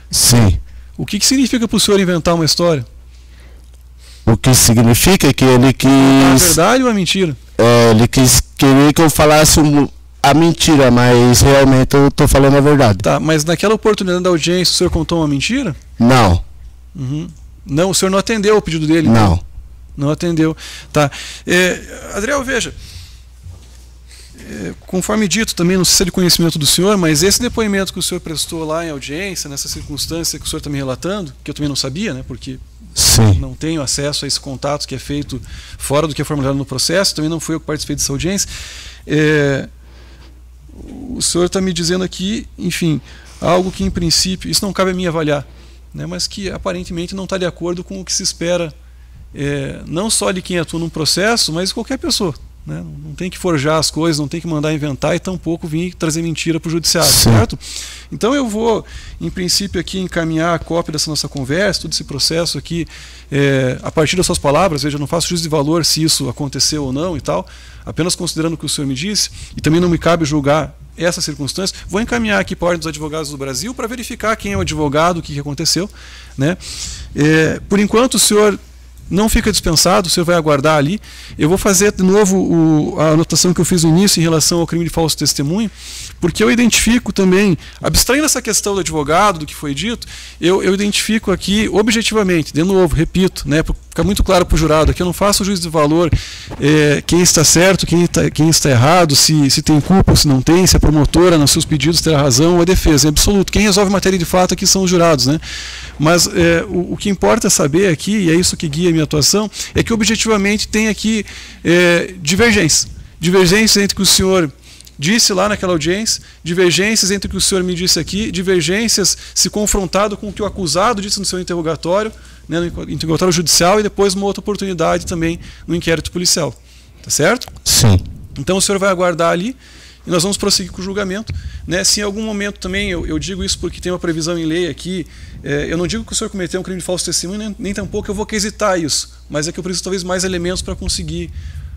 Sim. O que significa para o senhor inventar uma história? O que significa que ele quis... A verdade ou a mentira? Ele queria que eu falasse a mentira, mas realmente eu estou falando a verdade. Tá, mas naquela oportunidade da audiência o senhor contou uma mentira? Não. Uhum. Não, o senhor não atendeu o pedido dele? Não. Então? Não atendeu. Tá. Adriel, veja, conforme dito, também não sei se é de conhecimento do senhor, mas esse depoimento que o senhor prestou lá em audiência, nessa circunstância que o senhor está me relatando, que eu também não sabia, né, porque Sim. não tenho acesso a esse contato que é feito fora do que é formulado no processo, também não fui eu que participei dessa audiência. O senhor está me dizendo aqui, enfim, algo que em princípio, isso não cabe a mim avaliar, né, mas que aparentemente não está de acordo com o que se espera, não só de quem atua num processo, mas de qualquer pessoa. Né? Não tem que forjar as coisas, não tem que mandar inventar e tampouco vir trazer mentira para o judiciário, certo? Então eu vou, em princípio, aqui encaminhar a cópia dessa nossa conversa, todo esse processo aqui, a partir das suas palavras. Veja, eu não faço juízo de valor se isso aconteceu ou não e tal, apenas considerando o que o senhor me disse, e também não me cabe julgar essa circunstância. Vou encaminhar aqui para a Ordem dos Advogados do Brasil para verificar quem é o advogado, o que aconteceu, né? Por enquanto, o senhor não fica dispensado, o senhor vai aguardar ali. Eu vou fazer de novo a anotação que eu fiz no início em relação ao crime de falso testemunho, porque eu identifico também, abstraindo essa questão do advogado, do que foi dito, eu identifico aqui objetivamente, de novo, repito, né, para ficar muito claro para o jurado, aqui eu não faço juízo de valor, quem está certo, quem está errado, se tem culpa ou se não tem, se a promotora nos seus pedidos terá razão ou a defesa, em absoluto. Quem resolve matéria de fato aqui são os jurados, né? Mas o que importa saber aqui, e é isso que guia a minha atuação, é que objetivamente tem aqui divergências entre o que o senhor disse lá naquela audiência, divergências entre o que o senhor me disse aqui, divergências se confrontado com o que o acusado disse no seu interrogatório, né, no interrogatório judicial, e depois uma outra oportunidade também no inquérito policial. Tá certo? Sim. Então o senhor vai aguardar ali e nós vamos prosseguir com o julgamento. Né? Se em algum momento também, eu digo isso porque tem uma previsão em lei aqui, eu não digo que o senhor cometeu um crime de falso testemunho, nem tampouco eu vou quesitar isso, mas é que eu preciso talvez mais elementos para conseguir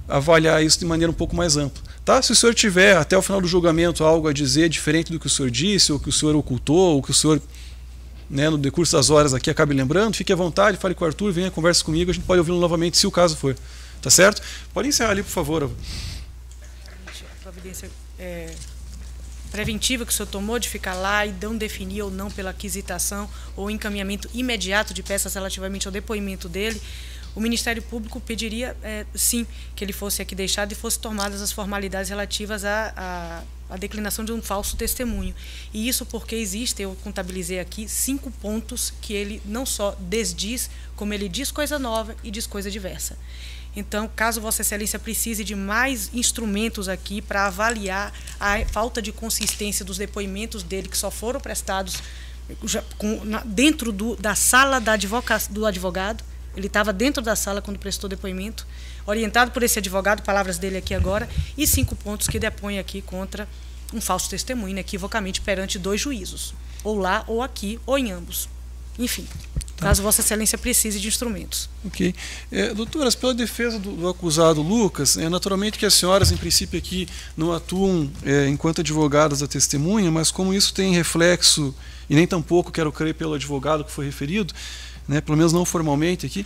avaliar isso de maneira um pouco mais ampla. Tá? Se o senhor tiver até o final do julgamento algo a dizer diferente do que o senhor disse, ou que o senhor ocultou, ou que o senhor, né, no decurso das horas aqui acabe lembrando, fique à vontade, fale com o Arthur, venha, converse comigo, a gente pode ouvi-lo novamente se o caso for. Tá certo? Pode encerrar ali, por favor. A providência preventiva que o senhor tomou de ficar lá e não definir ou não pela aquisitação ou encaminhamento imediato de peças relativamente ao depoimento dele, o Ministério Público pediria, sim, que ele fosse aqui deixado e fossem tomadas as formalidades relativas à declinação de um falso testemunho. E isso porque existe, eu contabilizei aqui, 5 pontos que ele não só desdiz, como ele diz coisa nova e diz coisa diversa. Então, caso Vossa Excelência precise de mais instrumentos aqui para avaliar a falta de consistência dos depoimentos dele, que só foram prestados dentro da sala do advogado, ele estava dentro da sala quando prestou depoimento, orientado por esse advogado, palavras dele aqui agora, e 5 pontos que depõem aqui contra um falso testemunho, inequivocamente perante 2 juízos, ou lá, ou aqui, ou em ambos. Enfim, caso Vossa Excelência precise de instrumentos. Ok. Doutoras, pela defesa do acusado Lucas, naturalmente que as senhoras, em princípio, aqui não atuam enquanto advogadas da testemunha, mas como isso tem reflexo, e nem tampouco quero crer pelo advogado que foi referido, né, pelo menos não formalmente aqui,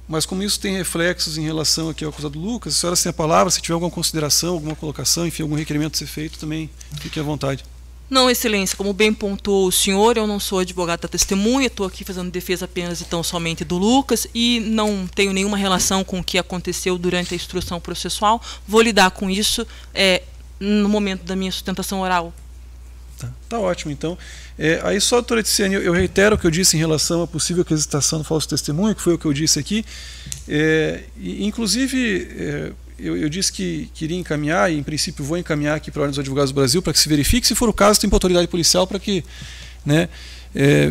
mas como isso tem reflexos em relação aqui ao acusado Lucas, a senhora tem a palavra, se tiver alguma consideração, alguma colocação, enfim, algum requerimento a ser feito, também fique à vontade. Não, Excelência, como bem pontuou o senhor, eu não sou advogado da testemunha, estou aqui fazendo defesa apenas e tão somente do Lucas e não tenho nenhuma relação com o que aconteceu durante a instrução processual. Vou lidar com isso no momento da minha sustentação oral. Tá ótimo, então. Aí só, doutora Ticiane, eu reitero o que eu disse em relação à possível aquisitação do falso testemunho, que foi o que eu disse aqui. Inclusive, eu disse que queria encaminhar, e em princípio vou encaminhar aqui para a Ordem dos Advogados do Brasil, para que se verifique, se for o caso, tem para a autoridade policial para que, né,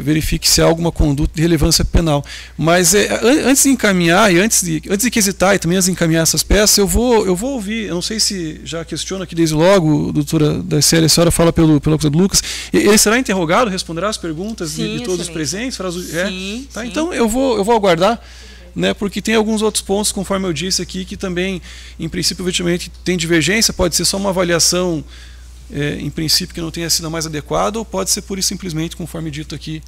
verifique se há alguma conduta de relevância penal. Mas antes de encaminhar e antes de quesitar e também antes de encaminhar essas peças, eu vou ouvir, eu não sei se já questiono aqui desde logo, doutora da série, a senhora fala pelo acusado Lucas, ele será interrogado, responderá as perguntas de todos os presentes? Sim, tá, sim. Então eu vou aguardar, né, porque tem alguns outros pontos, conforme eu disse aqui, que também, em princípio, evidentemente, tem divergência, pode ser só uma avaliação em princípio que não tenha sido a mais adequada, ou pode ser pura e simplesmente, conforme dito aqui,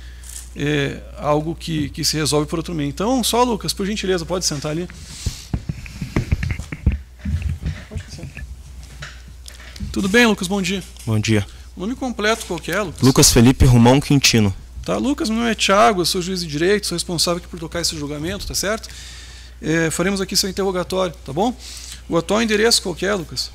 algo que se resolve por outro meio. Então, só, Lucas, por gentileza, pode sentar ali. Tudo bem, Lucas? Bom dia. Bom dia. Nome completo qual que é, Lucas? Lucas Felipe Romão Quintino. Tá, Lucas, meu nome é Thiago, eu sou juiz de direito, sou responsável aqui por tocar esse julgamento, tá certo? Faremos aqui seu interrogatório, tá bom? O atual endereço qual que é, Lucas?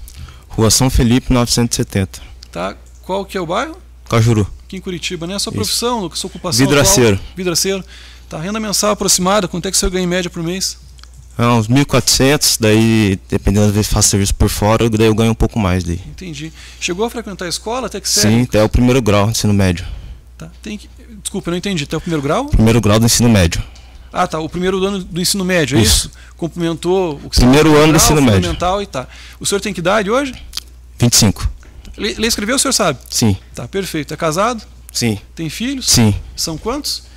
Rua São Felipe, 970. Tá, qual que é o bairro? Cajuru. Aqui em Curitiba, né? Sua profissão, Lucas, sua ocupação Vidraceiro. atual? Vidraceiro. Tá, renda mensal aproximada, quanto é que o senhor ganha em média por mês? Uns 1.400, daí, dependendo das vezes que faço serviço por fora, daí eu ganho um pouco mais daí. Entendi. Chegou a frequentar a escola até que série? Sim, até o primeiro grau do ensino médio. Tá, desculpa, eu não entendi. Até o primeiro grau? Primeiro grau do ensino médio. Ah, tá. O primeiro ano do ensino médio, é isso? Complementou o que primeiro ano do ensino médio. Fundamental e tá. O senhor tem que idade hoje? 25. Ler e escrever o senhor sabe? Sim. Tá, perfeito. É casado? Sim. Tem filhos? Sim. São quantos?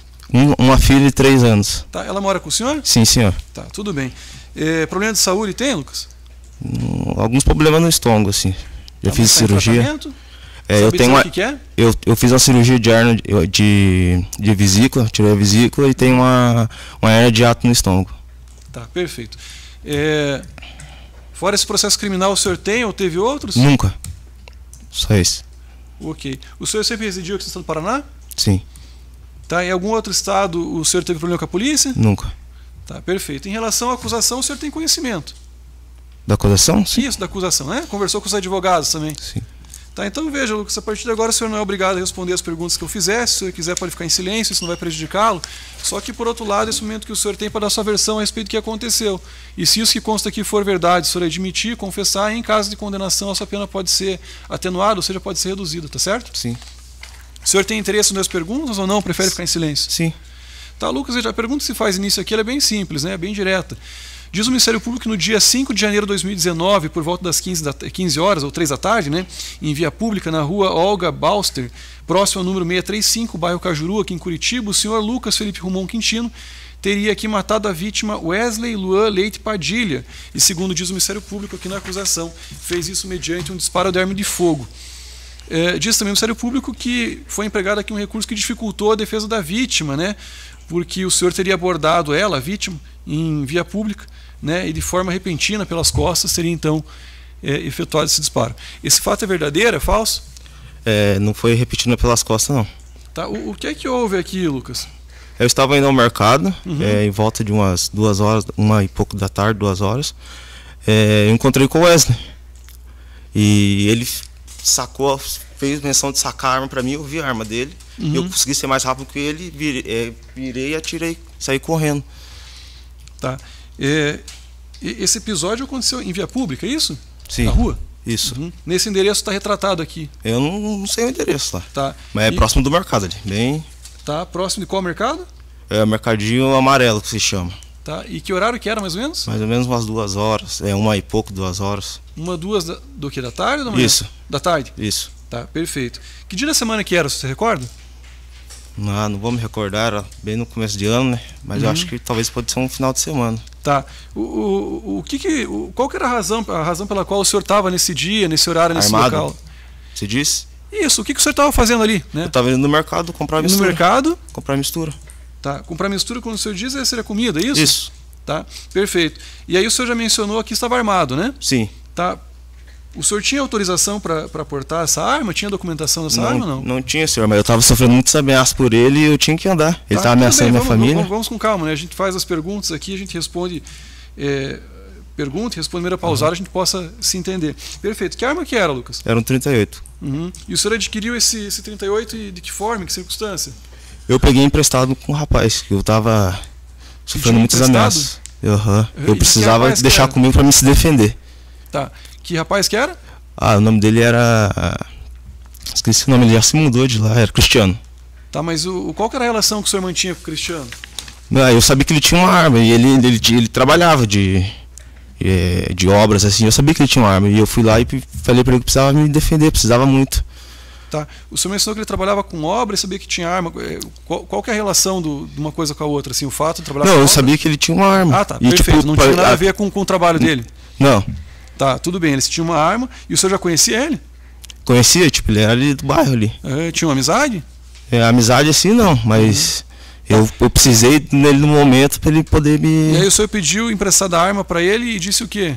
Uma filha de 3 anos. Tá, ela mora com o senhor? Sim, senhor. Tá, tudo bem. Problema de saúde tem, Lucas? Alguns problemas no estômago, assim. Já fiz cirurgia. Eu tenho o que é? Eu fiz uma cirurgia de hernia de vesícula, tirei a vesícula e tenho uma hernia de hiato no estômago. Tá, perfeito. Fora esse processo criminal, o senhor tem ou teve outros? Nunca. Só esse. Ok. O senhor sempre residiu aqui no estado do Paraná? Sim. Tá, em algum outro estado o senhor teve problema com a polícia? Nunca. Tá, perfeito. Em relação à acusação, o senhor tem conhecimento? Da acusação? Sim. Isso, da acusação, né? Conversou com os advogados também? Sim. Tá, então veja, Lucas, a partir de agora o senhor não é obrigado a responder as perguntas que eu fizer. Se o senhor quiser pode ficar em silêncio, isso não vai prejudicá-lo. Só que, por outro lado, esse momento que o senhor tem para dar sua versão a respeito do que aconteceu. E se isso que consta aqui for verdade, o senhor admitir, confessar, em caso de condenação, a sua pena pode ser atenuada, ou seja, pode ser reduzida, tá certo? Sim. O senhor tem interesse nas perguntas ou não? Prefere ficar em silêncio? Sim. Tá, Lucas, a pergunta que se faz início aqui ela é bem simples, né? Bem direta. Diz o Ministério Público que no dia 5 de janeiro de 2019, por volta das 15 horas ou 3 da tarde, né, em via pública, na rua Olga Balster, próximo ao número 635, bairro Cajuru, aqui em Curitiba, o senhor Lucas Felipe Romão Quintino teria aqui matado a vítima Wesley Luan Leite Padilha, e segundo diz o Ministério Público aqui na acusação, fez isso mediante um disparo de arma de fogo. Diz também o Ministério Público que foi empregado aqui um recurso que dificultou a defesa da vítima, né, porque o senhor teria abordado ela, a vítima, em via pública, né, e de forma repentina pelas costas seria então efetuado esse disparo. Esse fato é verdadeiro, é falso? Não foi repetindo pelas costas, não. Tá, o que é que houve aqui, Lucas? Eu estava indo ao mercado, em volta de umas 2 horas, 1 e pouco da tarde, 2 horas. Eu encontrei com o Wesley. E ele sacou, fez menção de sacar a arma para mim, eu vi a arma dele. E eu consegui ser mais rápido que ele, virei e atirei, saí correndo. Tá. Esse episódio aconteceu em via pública, é isso? Sim. Na rua? Isso. Nesse endereço está retratado aqui. Eu não sei o endereço lá. Tá. Mas é próximo do mercado ali, bem... Tá, próximo de qual mercado? É o mercadinho amarelo que se chama. Tá, e que horário que era mais ou menos? Mais ou menos umas 2 horas, 1 e pouco, 2 horas. 1, 2 do que, da tarde ou da manhã? Isso. Da tarde? Isso. Tá, perfeito. Que dia da semana que era, você recorda? Não vou me recordar, era bem no começo de ano, né? Mas eu acho que talvez pode ser um final de semana. Tá. Qual que era a razão pela qual o senhor estava nesse dia, nesse horário, nesse Armado? local? Você disse? Isso, o que o senhor estava fazendo ali? Né? Eu estava indo no mercado comprar mistura. No mercado? Comprar mistura. Tá. Comprar mistura, quando o senhor diz, seria comida, é isso? Isso. Tá, perfeito. E aí o senhor já mencionou que estava armado, né? Sim. Tá. O senhor tinha autorização para portar essa arma? Tinha documentação dessa arma, não? Não tinha, senhor, mas eu estava sofrendo muitas ameaças por ele e eu tinha que andar. Ele estava ameaçando minha família. Vamos com calma, né? A gente faz as perguntas aqui, a gente responde pergunta e responde de maneira pausada, a gente possa se entender. Perfeito. Que arma que era, Lucas? Era um 38. E o senhor adquiriu esse 38 e de que forma, em que circunstância? Eu peguei emprestado com um rapaz, que eu estava sofrendo muitas ameaças. Eu precisava deixar comigo para me se defender. Tá. Que rapaz que era? O nome dele era... Esqueci o nome, ele já se mudou de lá, era Cristiano. Tá, mas qual que era a relação que o senhor mantinha com o Cristiano? Eu sabia que ele tinha uma arma e ele trabalhava de obras, assim. Eu sabia que ele tinha uma arma e eu fui lá e falei para ele que precisava me defender, precisava muito. Tá. O senhor mencionou que ele trabalhava com obra e sabia que tinha arma. Qual que é a relação de uma coisa com a outra? Assim, o fato de trabalhar com eu obra? sabia que ele tinha uma arma. Tá, perfeito. Tipo, não tinha nada a ver com o trabalho dele? Não. Tá, tudo bem. Ele tinha uma arma e o senhor já conhecia ele? Conhecia, ele era ali do bairro ali. Tinha uma amizade? Amizade assim não, mas Eu precisei nele no momento para ele poder me... E aí o senhor pediu emprestada a arma para ele e disse o quê?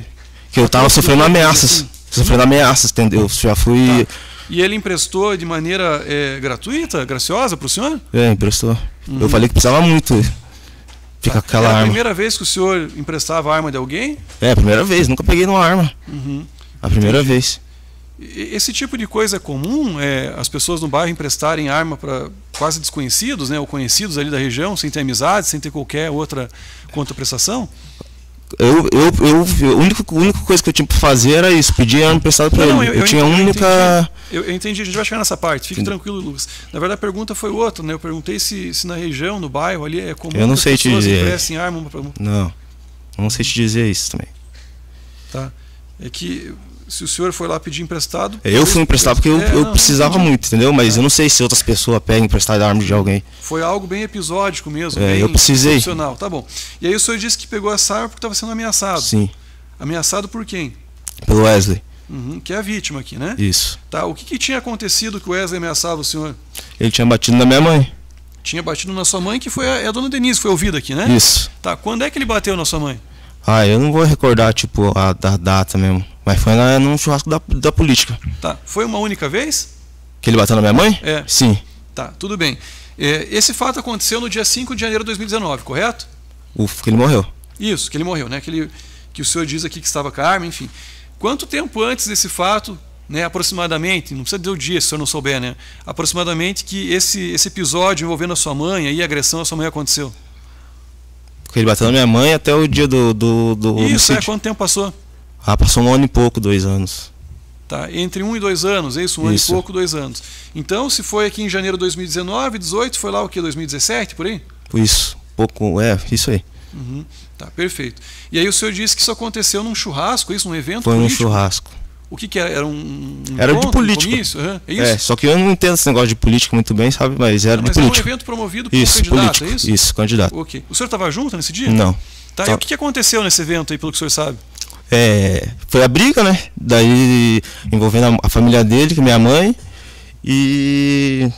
Que eu estava sofrendo ameaças. Sofrendo ameaças, entendeu? Já fui... Tá. E ele emprestou de maneira gratuita, graciosa para o senhor? Emprestou. Eu falei que precisava muito. Fica aquela Era arma. a primeira vez que o senhor emprestava a arma de alguém? É, a primeira vez. Nunca peguei numa arma. A primeira vez. Esse tipo de coisa é comum? As pessoas no bairro emprestarem arma para quase desconhecidos, né, ou conhecidos ali da região, sem ter amizade, sem ter qualquer outra contraprestação? A única coisa que eu tinha para fazer era isso, pedir arma emprestada para ele. Eu tinha a única... Eu entendi, a gente vai chegar nessa parte, fique tranquilo, Lucas. Na verdade a pergunta foi outra, né? Eu perguntei se na região, no bairro ali, é comum que as pessoas emprestem arma para... Não, eu não sei te dizer isso também. Tá, é que se o senhor foi lá pedir emprestado... Eu fui emprestado porque eu precisava muito, entendeu? Mas eu não sei se outras pessoas pegam emprestado arma de alguém. Foi algo bem episódico mesmo, bem eu precisei. excepcional. Tá bom. E aí o senhor disse que pegou essa arma porque estava sendo ameaçado. Sim. Ameaçado por quem? Pelo Wesley. Que é a vítima aqui, né? Isso. Tá, o que tinha acontecido que o Wesley ameaçava o senhor? Ele tinha batido na minha mãe. Tinha batido na sua mãe, que foi a dona Denise, foi ouvida aqui, né? Isso. Tá, quando é que ele bateu na sua mãe? Eu não vou recordar, tipo, a data mesmo. Mas foi num churrasco da política. Tá, foi uma única vez? Que ele bateu na minha mãe? É. Sim. Tá, tudo bem. Esse fato aconteceu no dia 5 de janeiro de 2019, correto? Que ele morreu. Isso, que ele morreu, né? Que o senhor diz aqui que estava com a arma, enfim. Quanto tempo antes desse fato, né, aproximadamente, não precisa dizer o dia se o senhor não souber, né? Aproximadamente que esse episódio envolvendo a sua mãe, aí a agressão à sua mãe aconteceu? Porque ele bateu na minha mãe até o dia do Isso, homicídio. quanto tempo passou? Passou 1 ano e pouco, 2 anos. Tá, entre 1 e 2 anos, é isso? 1 ano e pouco, 2 anos. Então, se foi aqui em janeiro de 2019, 18, foi lá o que? 2017, por aí? Isso, isso aí. Tá, perfeito. E aí o senhor disse que isso aconteceu num churrasco, isso, num evento político? Foi num churrasco. O que era? Era um era de política. É isso? Só que eu não entendo esse negócio de política muito bem, sabe? Mas era de política. Era um evento promovido por um candidato, político. É isso? Isso, candidato. Ok. O senhor estava junto nesse dia? Não. Tá, e o que aconteceu nesse evento aí, pelo que o senhor sabe? Foi a briga, né? Daí envolvendo a família dele, que é minha mãe, e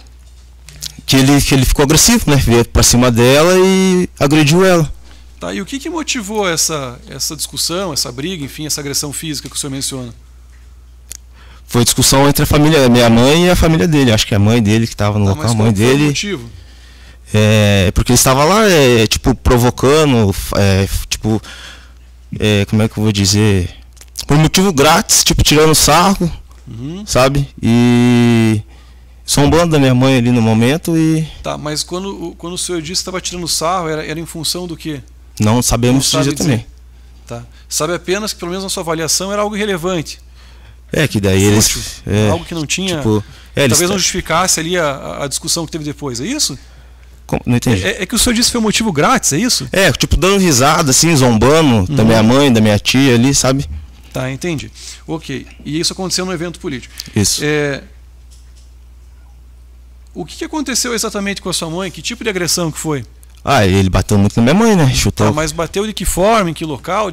que ele ficou agressivo, né? Veio pra cima dela e agrediu ela. Tá, e o que motivou essa discussão, essa briga, enfim, essa agressão física que o senhor menciona? Foi discussão entre a família, minha mãe e a família dele. Acho que é a mãe dele que estava no local, a mãe dele. Qual foi o motivo? Porque ele estava lá, tipo, provocando, como é que eu vou dizer? Por motivo grátis, tipo, tirando sarro, sabe? E zombando da minha mãe ali no momento e... Tá, mas quando o senhor disse que estava tirando sarro, era em função do quê? Não sabemos dizer também. Tá. Sabe apenas que, pelo menos na sua avaliação, era algo irrelevante. Que daí eles... algo que não tinha... Tipo, talvez não justificasse ali a discussão que teve depois, é isso? Não entendi. É que o senhor disse que foi um motivo grátis, é isso? Tipo, dando risada, assim, zombando da minha mãe, da minha tia ali, sabe? Tá, entendi. Ok. E isso aconteceu no evento político. Isso. O que aconteceu exatamente com a sua mãe? Que tipo de agressão que foi? Ele bateu muito na minha mãe, né? Chutou. Tá, mas bateu de que forma, em que local?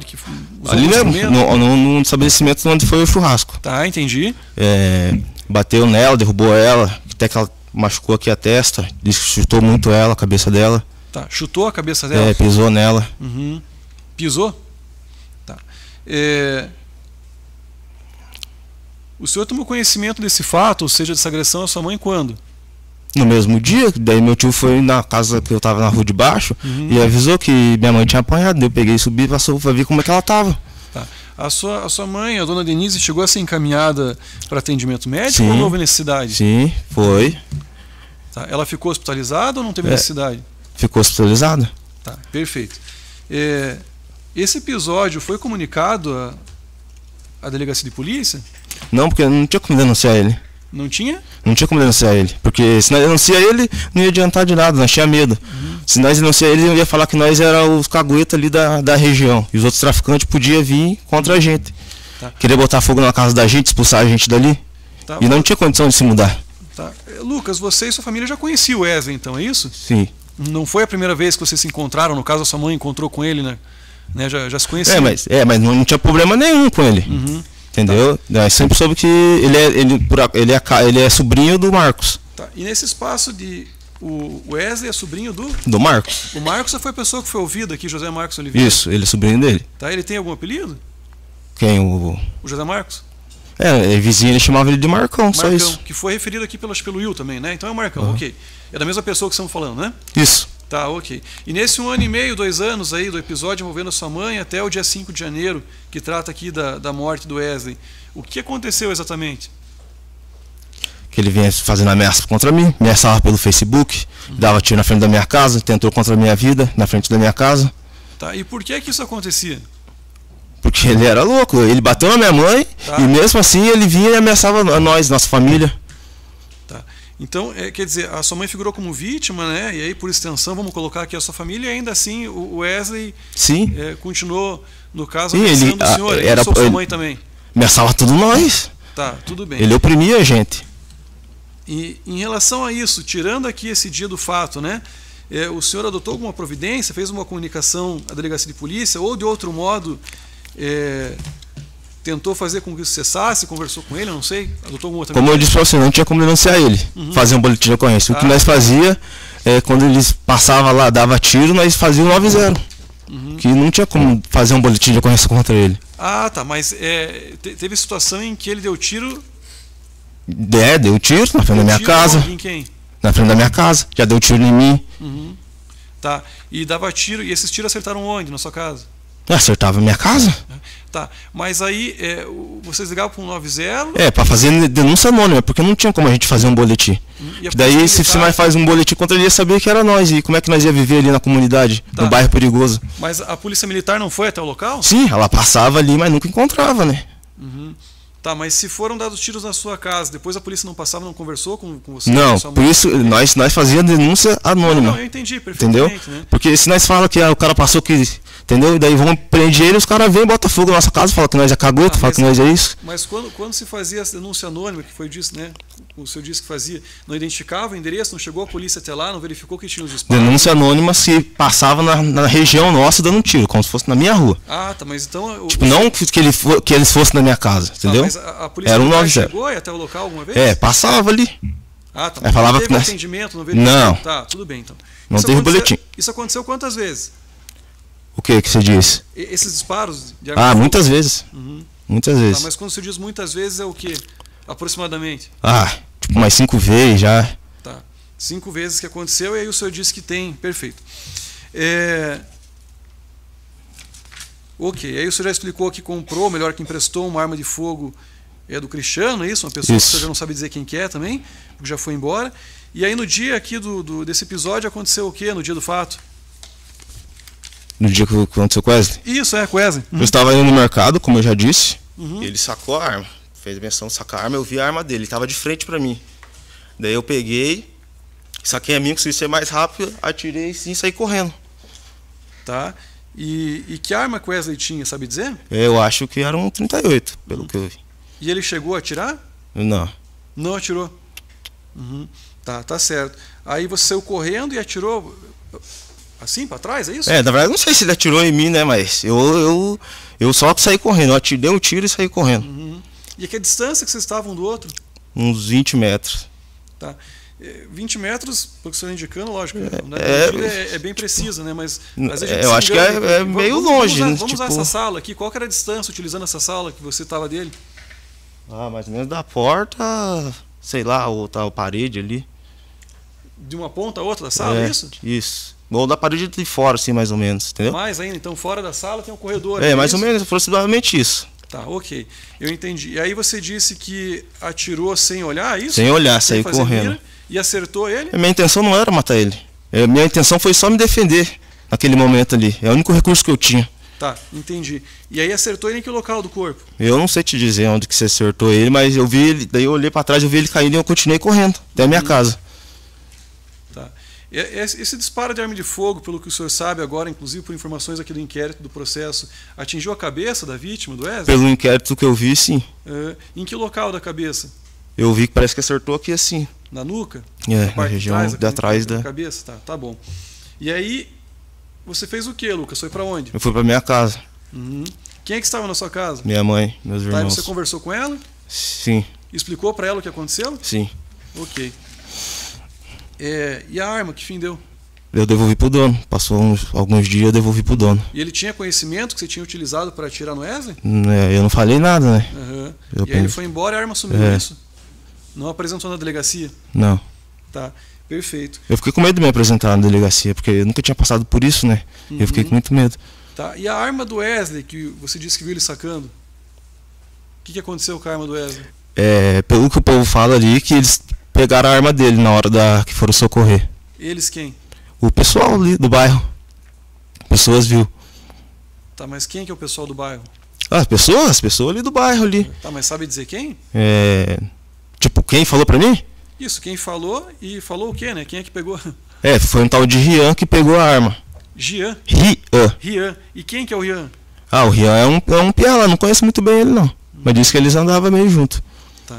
Ali mesmo, no estabelecimento onde foi o churrasco. Tá, entendi. Bateu nela, derrubou ela, até que ela machucou aqui a testa, chutou muito ela, a cabeça dela. Tá, chutou a cabeça dela? Pisou nela. Pisou? Tá. O senhor tomou conhecimento desse fato, ou seja, dessa agressão à sua mãe, quando? No mesmo dia, daí meu tio foi na casa que eu tava na rua de baixo e avisou que minha mãe tinha apanhado. Eu peguei e subi e passou pra ver como é que ela tava. Tá. A sua mãe, a dona Denise, chegou a ser encaminhada para atendimento médico? Sim. Ou não houve necessidade? Sim, foi. Tá. Ela ficou hospitalizada ou não teve necessidade? Ficou hospitalizada. Tá, perfeito. Esse episódio foi comunicado à delegacia de polícia? Não, porque não tinha como denunciar ele. Não tinha? Não tinha como denunciar ele. Porque se nós denunciar ele, não ia adiantar de nada, nós tinha medo. Se nós denunciar ele, ia falar que nós era os caguetas ali da região. E os outros traficantes podiam vir contra a gente. Tá. Querer botar fogo na casa da gente, expulsar a gente dali. Tá, e não tinha condição de se mudar. Tá. Lucas, você e sua família já conheciam o Wesley, então, é isso? Sim. Não foi a primeira vez que vocês se encontraram? No caso, a sua mãe encontrou com ele, né? Já se conheciam? Mas não tinha problema nenhum com ele. Entendeu? Tá. Eu sempre soube que ele é sobrinho do Marcos. Tá. E nesse espaço de O Wesley é sobrinho do? Do Marcos. O Marcos foi a pessoa que foi ouvida aqui, José Marcos Oliveira. Isso, ele é sobrinho dele. Tá, ele tem algum apelido? Quem? O José Marcos? vizinho, ele chamava ele de Marcão, Marcão, só isso. que foi referido aqui pelo Will também, né? Então é o Marcão, ok. É da mesma pessoa que estamos falando, né? Isso. Tá, ok. E nesse 1 ano e meio, 2 anos aí do episódio envolvendo a sua mãe, até o dia 5 de janeiro, que trata aqui da morte do Wesley, o que aconteceu exatamente? Que ele vinha fazendo ameaça contra mim, me ameaçava pelo Facebook, dava tiro na frente da minha casa, tentou contra a minha vida, na frente da minha casa. Tá, e por que isso acontecia? Porque ele era louco, ele bateu na minha mãe, tá. E mesmo assim ele vinha e ameaçava nós, nossa família. Tá. Então, quer dizer, a sua mãe figurou como vítima, né? E aí, por extensão, vamos colocar aqui a sua família, e ainda assim o Wesley Sim. Continuou, no caso, Sim, ameaçando o senhor, era sua mãe também. Ameaçava tudo nós. Tá, tudo bem. Ele oprimia a gente. E em relação a isso, tirando aqui esse dia do fato, né? O senhor adotou alguma providência, fez uma comunicação à delegacia de polícia, ou de outro modo tentou fazer com que isso cessasse, conversou com ele, eu não sei, adotou alguma outra Como eu disse para você, não tinha como denunciar ele, fazer um boletim de ocorrência. O que nós fazia, quando eles passavam lá, dava tiro, nós fazíamos 9-0. Que não tinha como fazer um boletim de ocorrência contra ele. Ah, tá, mas teve situação em que ele deu tiro... Deu tiro na frente da minha casa. Em quem? Na frente da minha casa, já deu tiro em mim. Tá, e dava tiro, e esses tiros acertaram onde, na sua casa? Acertava a minha casa. Tá, mas aí vocês ligavam para um 90? Para fazer denúncia anônima, porque não tinha como a gente fazer um boletim. Daí, se você mais faz um boletim contra ele, ia saber que era nós. E como é que nós ia viver ali na comunidade, no bairro perigoso. Mas a polícia militar não foi até o local? Sim, ela passava ali, mas nunca encontrava, né? Tá, mas se foram dados tiros na sua casa, depois a polícia não passava, não conversou com você? Não, por isso nós fazíamos denúncia anônima. Não, eu entendi perfeitamente. Entendeu? Né? Porque se nós falamos que o cara passou que... Entendeu? E daí vão prender ele, os caras vêm e botam fogo na nossa casa, falam que nós é cagoto, falam que nós é isso. Mas quando se fazia essa denúncia anônima, que foi disso, né? O senhor disse que fazia, não identificava o endereço, não chegou a polícia até lá, não verificou que tinha os disparos? Denúncia anônima se passava na região nossa dando um tiro, como se fosse na minha rua. Ah, tá, mas então... Tipo, não que eles fossem na minha casa, entendeu? Mas a polícia militar chegou até o local alguma vez? Passava ali. Ah, tá, mas falava não teve que atendimento, não verificou? Não. Tá, tudo bem então. Não teve boletim. Isso aconteceu quantas vezes? O que você disse? Esses disparos de arma de fogo? Muitas vezes. Muitas vezes. Tá, mas quando você diz muitas vezes é o quê? Aproximadamente? Tipo umas 5 vezes já. Tá. 5 vezes que aconteceu e aí o senhor disse que tem. Perfeito. Ok. Aí o senhor já explicou que comprou, melhor que emprestou uma arma de fogo do Cristiano, é isso? Uma pessoa que o senhor já não sabe dizer quem que é também, porque já foi embora. E aí no dia aqui desse episódio aconteceu o quê? No dia do fato? No dia que aconteceu com o Wesley? Isso, com o Wesley. Eu estava indo no mercado, como eu já disse. Ele sacou a arma. Fez menção de sacar a arma, eu vi a arma dele. Ele estava de frente para mim. Daí eu peguei, saquei a minha, consegui ser mais rápido, atirei sim e saí correndo. Tá. E que arma que o Wesley tinha, sabe dizer? Eu acho que era um 38, pelo que eu vi. E ele chegou a atirar? Não. Não atirou? Tá certo. Aí você saiu correndo e atirou... Assim, para trás, é isso? Na verdade, não sei se ele atirou em mim, né? Mas eu só saí correndo. Eu dei um tiro e saí correndo. E a que distância que vocês estavam um do outro? Uns 20 metros. Tá. 20 metros, pelo que você está indicando, lógico, é bem precisa, né? Mas eu acho que é meio longe. Vamos usar essa sala aqui. Qual que era a distância utilizando essa sala que você estava dele? Mais ou menos da porta, sei lá, ou a parede ali. De uma ponta a outra da sala, é isso? Isso. Ou da parede de fora, assim, mais ou menos, entendeu? Mais ainda, então fora da sala tem um corredor. Mais ou menos, aproximadamente isso. Tá, ok. Eu entendi. E aí você disse que atirou sem olhar, isso? Sem olhar, saí correndo. E acertou ele? Minha intenção não era matar ele. Minha intenção foi só me defender naquele momento ali. É o único recurso que eu tinha. Tá, entendi. E aí acertou ele em que local do corpo? Eu não sei te dizer onde que você acertou ele, mas eu vi ele, daí eu olhei pra trás, eu vi ele caindo e eu continuei correndo até a minha casa. Tá. Esse disparo de arma de fogo, pelo que o senhor sabe agora, inclusive por informações aqui do inquérito do processo, atingiu a cabeça da vítima, do Wesley? Pelo inquérito que eu vi, sim. Em que local da cabeça? Eu vi que parece que acertou aqui assim. Na nuca? Na região de atrás da cabeça? Tá bom. E aí, você fez o que, Lucas? Foi para onde? Eu fui para minha casa. Quem é que estava na sua casa? Minha mãe, meus irmãos. E você conversou com ela? Sim. Explicou para ela o que aconteceu? Sim. Ok. E a arma, que fim deu? Eu devolvi pro dono. Passou alguns dias, eu devolvi pro dono. E ele tinha conhecimento que você tinha utilizado para atirar no Wesley? Eu não falei nada, né? Uhum. E aí ele foi embora e a arma sumiu, isso? Não apresentou na delegacia? Não. Tá, perfeito. Eu fiquei com medo de me apresentar na delegacia, porque eu nunca tinha passado por isso, né? Eu fiquei com muito medo. Tá, e a arma do Wesley, que você disse que viu ele sacando? O que aconteceu com a arma do Wesley? Pelo que o povo fala ali, que eles pegaram a arma dele na hora que foram socorrer. Eles quem? O pessoal ali do bairro. Pessoas viu. Tá, mas quem que é o pessoal do bairro? As pessoas ali do bairro ali. Tá, mas sabe dizer quem? Tipo, quem falou pra mim? Isso, quem falou e falou o quê, né? Quem é que pegou? Foi um tal de Rian que pegou a arma. Gian? Rian. E quem que é o Rian? O Rian é um piá lá, não conheço muito bem ele não. Mas disse que eles andavam meio junto. Tá.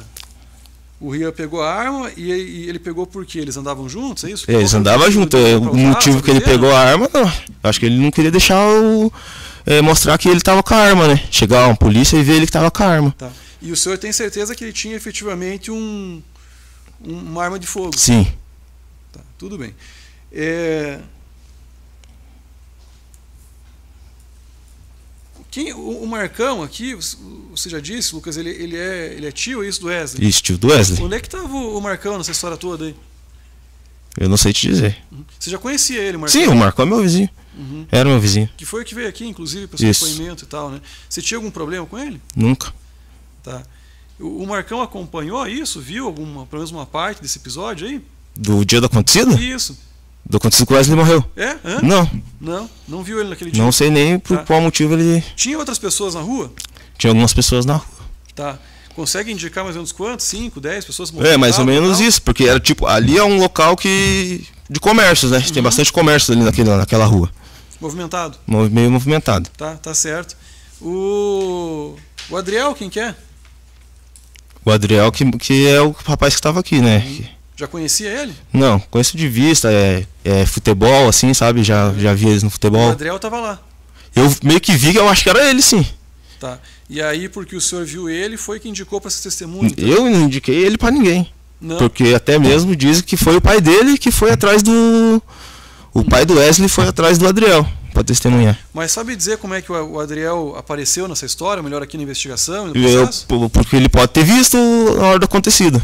O Rian pegou a arma e ele pegou por quê? Eles andavam juntos, é isso? Eles andavam juntos. O motivo que ele pegou a arma, não. Acho que ele não queria deixar mostrar que ele tava com a arma, né? Chegar uma polícia e ver ele que tava com a arma. Tá. E o senhor tem certeza que ele tinha efetivamente uma arma de fogo? Sim. Tá, tudo bem. O Marcão aqui, você já disse, Lucas, ele é tio, é isso, do Wesley? Isso, tio do Wesley. Onde é que estava o Marcão nessa história toda aí? Eu não sei te dizer. Você já conhecia ele, Marcão? Sim, o Marcão é meu vizinho. Era meu vizinho. Que foi o que veio aqui, inclusive, para o seu depoimento e tal, né? Você tinha algum problema com ele? Nunca. Tá. O Marcão acompanhou isso? Viu pelo menos uma parte desse episódio aí? Do dia do acontecido? Isso. Do acontecido que o Wesley morreu? Não. Não viu ele naquele dia? Não sei nem por qual motivo ele... Tinha outras pessoas na rua? Tinha algumas pessoas na rua. Tá. Consegue indicar mais ou menos quantos? 5, 10 pessoas? Mais ou menos isso, porque era tipo, ali é um local de comércios, né? Tem bastante comércio ali naquela rua. Movimentado? Meio movimentado. Tá certo. O Adriel, quem que é? O Adriel, que é o rapaz que estava aqui, né? Já conhecia ele? Não, conheço de vista, futebol, assim, sabe? Já vi eles no futebol. O Adriel estava lá? Eu meio que vi, eu acho que era ele, sim. Tá. E aí, porque o senhor viu ele, foi que indicou para esse testemunho? Então? Eu não indiquei ele para ninguém. Não. Porque até mesmo dizem que foi o pai dele que foi atrás do... O pai do Wesley foi atrás do Adriel para testemunhar. Mas sabe dizer como é que o Adriel apareceu nessa história, melhor aqui na investigação, no processo? Porque ele pode ter visto na hora do acontecido.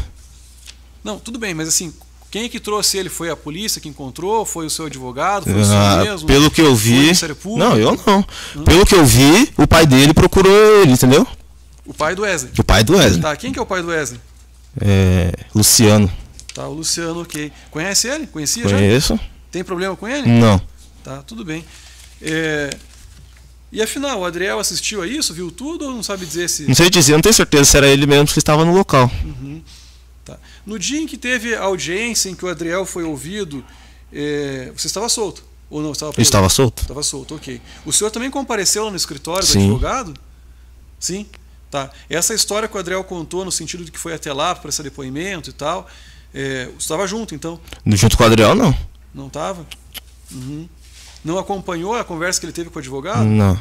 Não, tudo bem, mas assim, quem é que trouxe ele? Foi a polícia que encontrou? Foi o seu advogado? Foi o senhor mesmo? Pelo que eu vi... Foi o Ministério Público? Não, eu não. Pelo que eu vi, o pai dele procurou ele, entendeu? O pai do Wesley? O pai do Wesley. Tá, quem que é o pai do Wesley? Luciano. Tá, o Luciano, ok. Conhece ele? Conhecia já? Conheço. Tem problema com ele? Não. Tá, tudo bem. E afinal, o Adriel assistiu a isso? Viu tudo ou não sabe dizer se... Não sei dizer, não tenho certeza se era ele mesmo que estava no local. Tá. No dia em que teve a audiência em que o Adriel foi ouvido, você estava solto? Ou não? Estava preso? Estava solto. Estava solto, ok. O senhor também compareceu lá no escritório do Sim. advogado? Sim. Tá. Essa história que o Adriel contou no sentido de que foi até lá para esse depoimento e tal, você estava junto, então? Junto com o Adriel, não. Não estava? Não acompanhou a conversa que ele teve com o advogado? Não.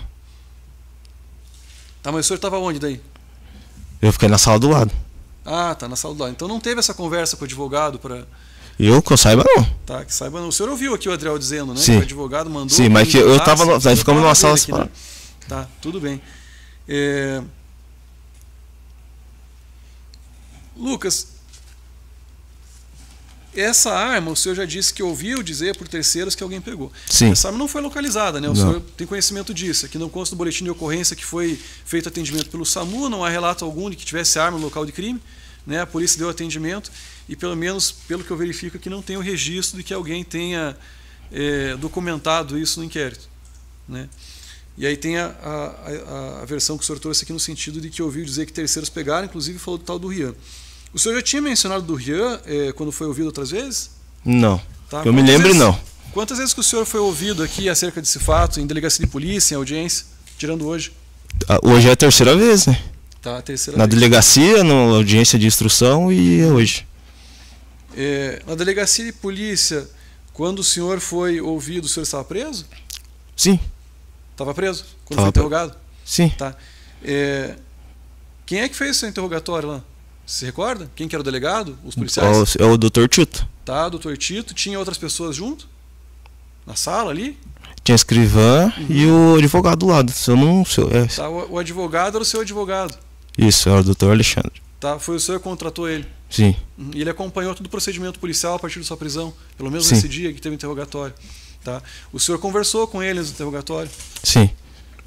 Tá, mas o senhor estava onde daí? Eu fiquei na sala do lado. Ah, tá, na sala do lado. Então não teve essa conversa com o advogado para... Eu, que eu saiba, não. Tá, que saiba não. O senhor ouviu aqui o Adriel dizendo, né? Sim. Que o advogado mandou... Sim, mas que eu estava... Nós ficamos numa sala aqui, né? Tá, tudo bem. Lucas, essa arma, o senhor já disse que ouviu dizer por terceiros que alguém pegou. Sim. Essa arma não foi localizada, né? O senhor tem conhecimento disso. Aqui não consta do boletim de ocorrência que foi feito atendimento pelo SAMU, não há relato algum de que tivesse arma no local de crime, né? A polícia deu atendimento e, pelo menos, pelo que eu verifico aqui, não tem o registro de que alguém tenha documentado isso no inquérito, né? E aí tem a versão que o senhor trouxe aqui no sentido de que ouviu dizer que terceiros pegaram, inclusive falou do tal do Rian. O senhor já tinha mencionado do Rian quando foi ouvido outras vezes? Não. Tá. Eu me lembro, não. Quantas vezes que o senhor foi ouvido aqui acerca desse fato, em delegacia de polícia, em audiência, tirando hoje? Hoje é a terceira vez, né? Tá, a terceira na vez. Delegacia, na audiência de instrução e hoje. Na delegacia de polícia, quando o senhor foi ouvido, o senhor estava preso? Sim. Estava preso? Quando foi interrogado? Sim. Tá. Quem é que fez o seu interrogatório lá? Se recorda? Quem que era o delegado? Os policiais? É o Dr. Tito. Tá, doutor Tito. Tinha outras pessoas junto? Na sala ali? Tinha a escrivã e o advogado do lado. Tá, o advogado era o seu advogado. Isso, era o Dr. Alexandre. Tá, foi o senhor que contratou ele. Sim. E ele acompanhou todo o procedimento policial a partir da sua prisão, pelo menos Sim. nesse dia que teve o interrogatório. Tá? O senhor conversou com ele no interrogatório? Sim.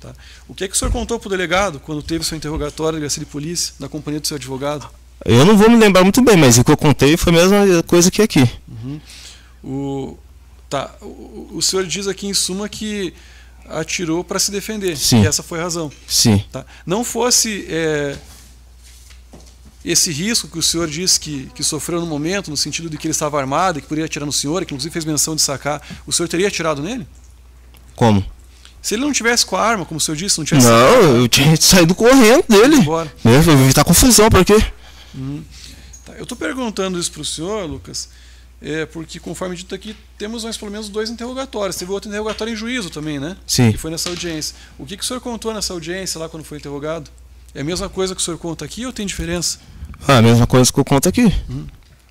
Tá. O que é que o senhor contou para o delegado quando teve o seu interrogatório na delegacia de polícia, na companhia do seu advogado? Eu não vou me lembrar muito bem, mas o que eu contei foi a mesma coisa que aqui. O senhor diz aqui em suma que atirou para se defender. Sim. E essa foi a razão. Sim. Tá? Não fosse esse risco que o senhor disse que sofreu no momento, no sentido de que ele estava armado e que poderia atirar no senhor, que inclusive fez menção de sacar, o senhor teria atirado nele? Como? Se ele não tivesse com a arma, como o senhor disse, não tivesse... Não, eu tinha saído correndo dele. Embora. Eu vou evitar confusão, por quê? Tá, eu estou perguntando isso para o senhor, Lucas, porque conforme dito aqui, temos mais pelo menos 2 interrogatórios. Teve outro interrogatório em juízo também, né? Sim. Que foi nessa audiência. O que o senhor contou nessa audiência lá quando foi interrogado? É a mesma coisa que o senhor conta aqui ou tem diferença? A mesma coisa que eu conto aqui.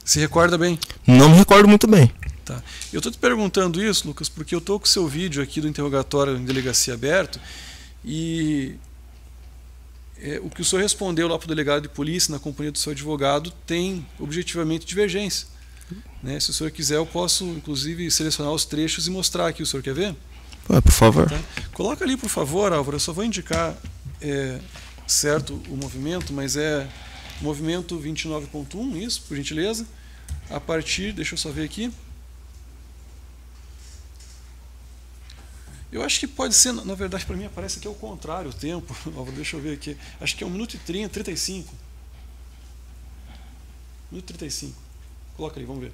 Se recorda bem? Não me recordo muito bem. Tá. Eu estou te perguntando isso, Lucas, porque eu estou com o seu vídeo aqui do interrogatório em delegacia aberto e o que o senhor respondeu lá para o delegado de polícia na companhia do seu advogado tem objetivamente divergência. Né? Se o senhor quiser, eu posso inclusive selecionar os trechos e mostrar aqui. O senhor quer ver? Por favor. Tá. Coloca ali, por favor, Álvaro. Eu só vou indicar certo o movimento, mas é movimento 29.1, isso, por gentileza. A partir, deixa eu só ver aqui. Eu acho que pode ser, na verdade, para mim aparece aqui ao contrário o tempo. Deixa eu ver aqui. Acho que é 1 minuto e 30, 35. 1 minuto e 35. Coloca ali, vamos ver.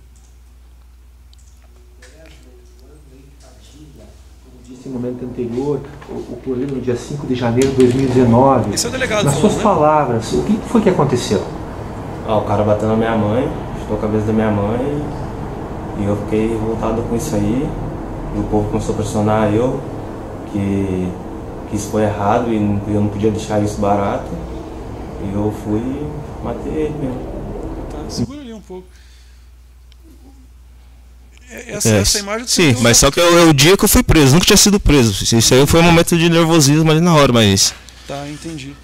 Como disse no momento anterior, ocorreu no dia 5 de janeiro de 2019. Esse é o delegado. Nas suas palavras, o que foi que aconteceu? O cara bateu na minha mãe, chutou a cabeça da minha mãe e eu fiquei revoltado com isso aí. E o povo começou a pressionar eu, que isso foi errado e eu não podia deixar isso barato. E eu fui e matei ele mesmo. Tá, segura ali um pouco. Essa imagem... Sim, mas só que é o dia que eu fui preso, nunca tinha sido preso. Isso aí foi um momento de nervosismo ali na hora, mas... Tá, entendi.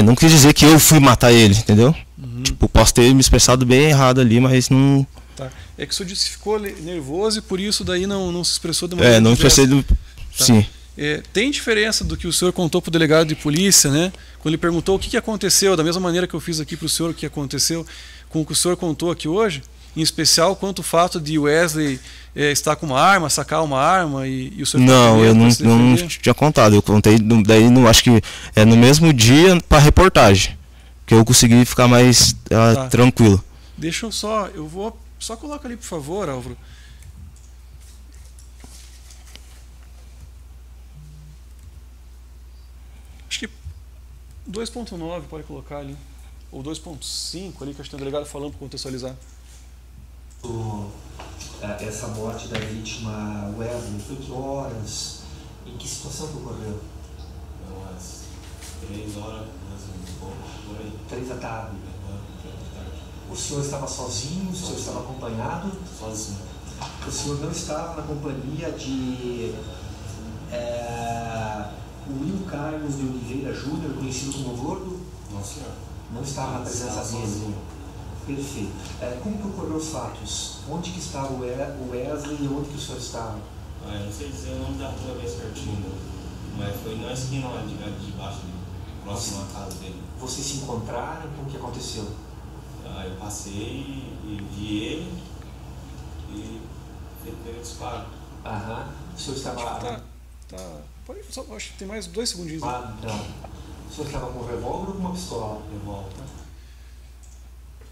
Não quis dizer que eu fui matar ele, entendeu? Tipo, posso ter me expressado bem errado ali, mas não... Tá. É que o senhor disse que ficou nervoso e por isso daí não se expressou de maneira não diversa. expressei do... Tá. Sim. Tem diferença do que o senhor contou para o delegado de polícia, né? Quando ele perguntou o que aconteceu, da mesma maneira que eu fiz aqui para o senhor o que aconteceu, com o que o senhor contou aqui hoje, em especial quanto o fato de Wesley estar com uma arma, sacar uma arma e o senhor... Não, eu não tinha contado, eu contei, daí acho que é no mesmo dia para reportagem, que eu consegui ficar mais tranquilo. Deixa eu vou... Só coloca ali, por favor, Álvaro. Acho que 2.9 pode colocar ali. Ou 2.5 ali, que acho que tem o delegado falando para contextualizar. Essa morte da vítima Wesley, foi que horas? Em que situação que ocorreu? Umas 3 horas, por aí. 3 da tarde. O senhor estava sozinho? O senhor estava acompanhado? Sozinho. O senhor não estava na companhia de Will Carlos de Oliveira Júnior, conhecido como Gordo? Não, senhor. Não estava na presença dele? Perfeito. Como que ocorreu os fatos? Onde que estava o Wesley e onde que o senhor estava? Eu não sei dizer o nome da rua bem certinho, mas foi na esquina lá de baixo, próximo à casa dele. Vocês se encontraram? O que aconteceu? Eu passei e vi ele e ele teve disparo. O senhor estava... Pode, só, acho que tem mais 2 segundinhos. Não. O senhor estava com um revólver ou com uma pistola? Revólver.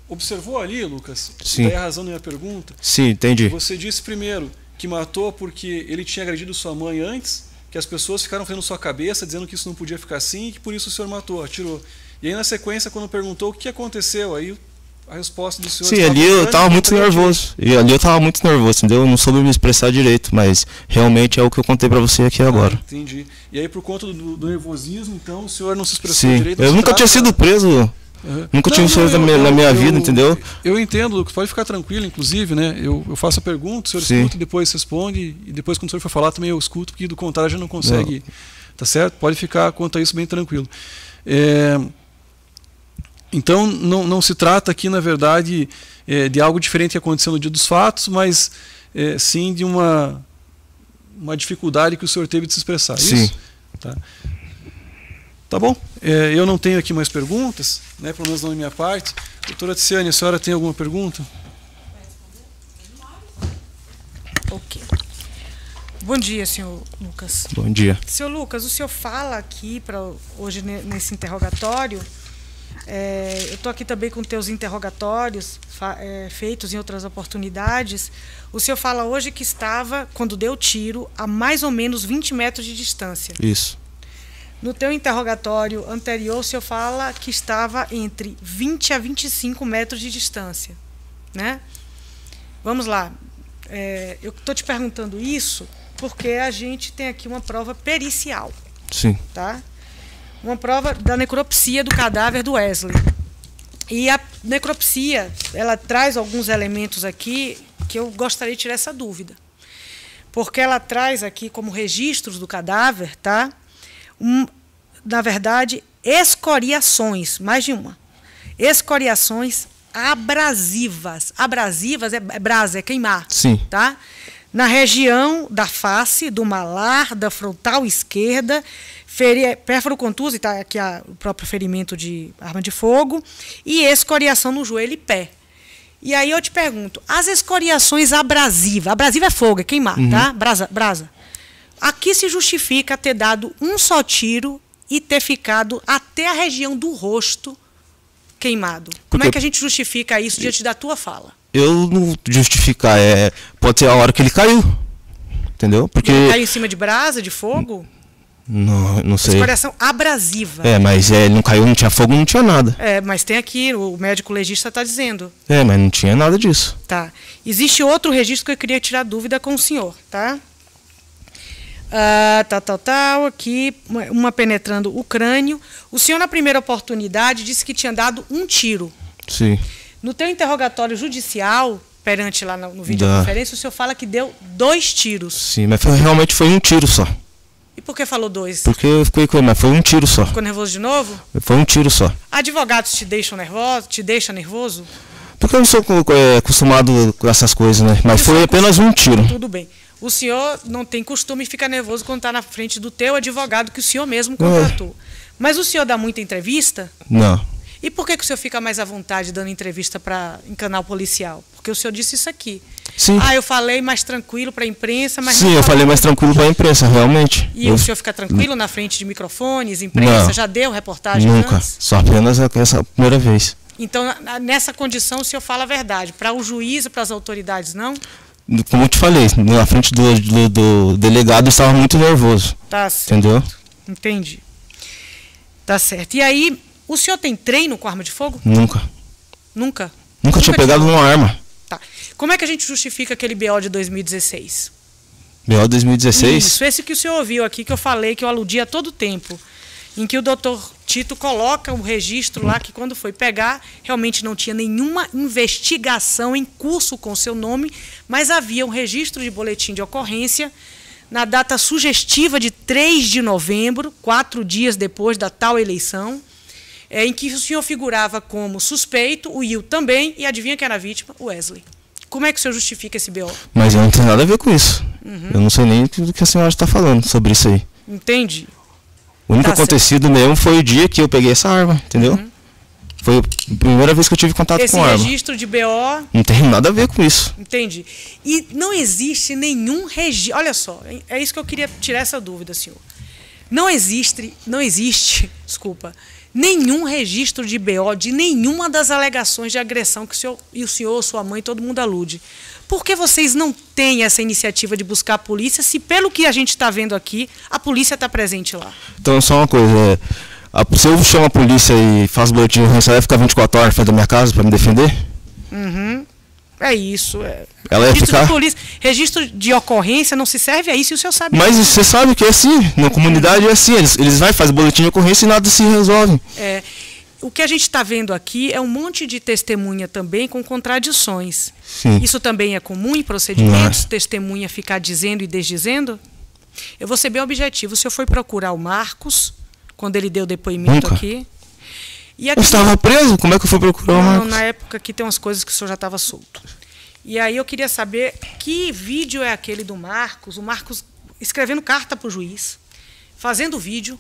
Observou ali, Lucas? Sim. Daí a razão da minha pergunta. Sim, entendi. Você disse primeiro que matou porque ele tinha agredido sua mãe antes, que as pessoas ficaram fazendo sua cabeça, dizendo que isso não podia ficar assim e que por isso o senhor matou, atirou. E aí na sequência, quando perguntou o que aconteceu, aí a resposta do senhor... Sim, ali eu estava muito nervoso. E ali eu estava muito nervoso, entendeu? Eu não soube me expressar direito, mas realmente é o que eu contei para você aqui agora. Entendi. E aí por conta do nervosismo, então, o senhor não se expressou direito? Eu nunca tinha sido preso Nunca tive isso na minha vida, entendeu? Eu entendo, Lucas, pode ficar tranquilo, inclusive, né? Eu faço a pergunta, o senhor escuta e depois responde, e depois quando o senhor for falar também eu escuto, porque do contrário já não consegue, tá certo? Pode ficar quanto a isso bem tranquilo. Então não se trata aqui, na verdade, de algo diferente que aconteceu no dia dos fatos, mas sim de uma dificuldade que o senhor teve de se expressar. Sim. Isso? Tá bom. Eu não tenho aqui mais perguntas, né, pelo menos não da minha parte. Doutora Ticiane, a senhora tem alguma pergunta? Ok. Bom dia, senhor Lucas. Bom dia. Senhor Lucas, o senhor fala aqui, hoje nesse interrogatório, eu estou aqui também com teus interrogatórios feitos em outras oportunidades. O senhor fala hoje que estava, quando deu o tiro, a mais ou menos 20 metros de distância. Isso. No teu interrogatório anterior, o senhor fala que estava entre 20 a 25 metros de distância, né? Vamos lá. Eu estou te perguntando isso porque a gente tem aqui uma prova pericial. Sim. Tá? Uma prova da necropsia do cadáver do Wesley. E a necropsia, ela traz alguns elementos aqui que eu gostaria de tirar essa dúvida. Porque ela traz aqui como registros do cadáver, tá? Na verdade, escoriações, mais de uma. Escoriações abrasivas. Abrasivas é brasa, é queimar. Sim. Tá? Na região da face, do malar, da frontal esquerda, pérfuro contuso, tá aqui o próprio ferimento de arma de fogo, e escoriação no joelho e pé. E aí eu te pergunto, as escoriações abrasivas, abrasiva é fogo, é queimar, tá? Brasa. Aqui se justifica ter dado um só tiro e ter ficado até a região do rosto queimado. Como é que a gente justifica isso diante da tua fala? Eu não justificar, pode ser a hora que ele caiu, entendeu? Porque ele caiu em cima de brasa, de fogo? Não sei. Escoriação abrasiva. Mas ele não caiu, não tinha fogo, não tinha nada. Mas tem aqui, o médico legista está dizendo. Mas não tinha nada disso. Tá. Existe outro registro que eu queria tirar dúvida com o senhor, tá? Aqui, uma penetrando o crânio. O senhor, na primeira oportunidade, disse que tinha dado um tiro. Sim. No teu interrogatório judicial, perante lá no videoconferência, o senhor fala que deu 2 tiros. Sim, mas realmente foi um tiro só. E por que falou 2? Porque eu fiquei com ele, mas foi um tiro só. Ficou nervoso de novo? Foi um tiro só. Advogados te deixam nervoso? Te deixa nervoso? Porque eu não sou acostumado com essas coisas, né? Mas foi apenas um tiro. Tudo bem. O senhor não tem costume de ficar nervoso quando está na frente do teu advogado que o senhor mesmo contratou. Mas o senhor dá muita entrevista? Não. E por que o senhor fica mais à vontade dando entrevista em canal policial? Porque o senhor disse isso aqui. Sim. Eu falei mais tranquilo para a imprensa, mas... Sim, eu falei mais tranquilo para a imprensa, realmente. E o senhor fica tranquilo na frente de microfones, imprensa? Não. Já deu reportagem Nunca. antes? Só apenas essa primeira vez. Então, nessa condição, o senhor fala a verdade. Para o juiz e para as autoridades, não? Como eu te falei, na frente do delegado eu estava muito nervoso. Tá certo. Entendeu? Entendi. Tá certo. E aí, o senhor tem treino com arma de fogo? Nunca. Nunca? Nunca tinha pegado uma arma. Tá. Como é que a gente justifica aquele BO de 2016? BO 2016? Isso, esse que o senhor ouviu aqui, que eu falei, que eu aludi a todo tempo, em que o doutor Tito coloca o registro lá, que quando foi pegar, realmente não tinha nenhuma investigação em curso com seu nome, mas havia um registro de boletim de ocorrência na data sugestiva de 3 de novembro, 4 dias depois da tal eleição, em que o senhor figurava como suspeito, o Will também, e adivinha quem era a vítima? O Wesley. Como é que o senhor justifica esse BO? Mas eu não tenho nada a ver com isso. Eu não sei nem do que a senhora está falando sobre isso aí. Entendi. O único acontecido mesmo foi o dia que eu peguei essa arma, entendeu? Foi a primeira vez que eu tive contato com a arma. Esse registro de BO... Não tem nada a ver com isso. Entendi. E não existe nenhum registro... Olha só, é isso que eu queria tirar essa dúvida, senhor. Não existe, desculpa, nenhum registro de BO de nenhuma das alegações de agressão que o senhor, sua mãe, todo mundo alude. Por que vocês não têm essa iniciativa de buscar a polícia, se pelo que a gente está vendo aqui, a polícia está presente lá? Então, só uma coisa, se eu chamo a polícia e faço boletim de ocorrência, ela vai ficar 24 horas fora da minha casa para me defender? É isso. Ela ia registro ficar... de polícia, registro de ocorrência não se serve a isso, e o senhor sabe. Mas você sabe que é assim, na comunidade é assim, eles vão fazer boletim de ocorrência e nada se resolve. o que a gente está vendo aqui é um monte de testemunha também com contradições. Sim. Isso também é comum em procedimentos? Não. Testemunha ficar dizendo e desdizendo? Eu vou ser bem objetivo. O senhor foi procurar o Marcos quando ele deu depoimento Nunca. aqui? E aqui Eu estava preso? Como é que eu fui procurar o não, Marcos? na época aqui tem umas coisas que o senhor já estava solto. E aí eu queria saber que vídeo é aquele do Marcos, o Marcos escrevendo carta para o juiz, fazendo vídeo,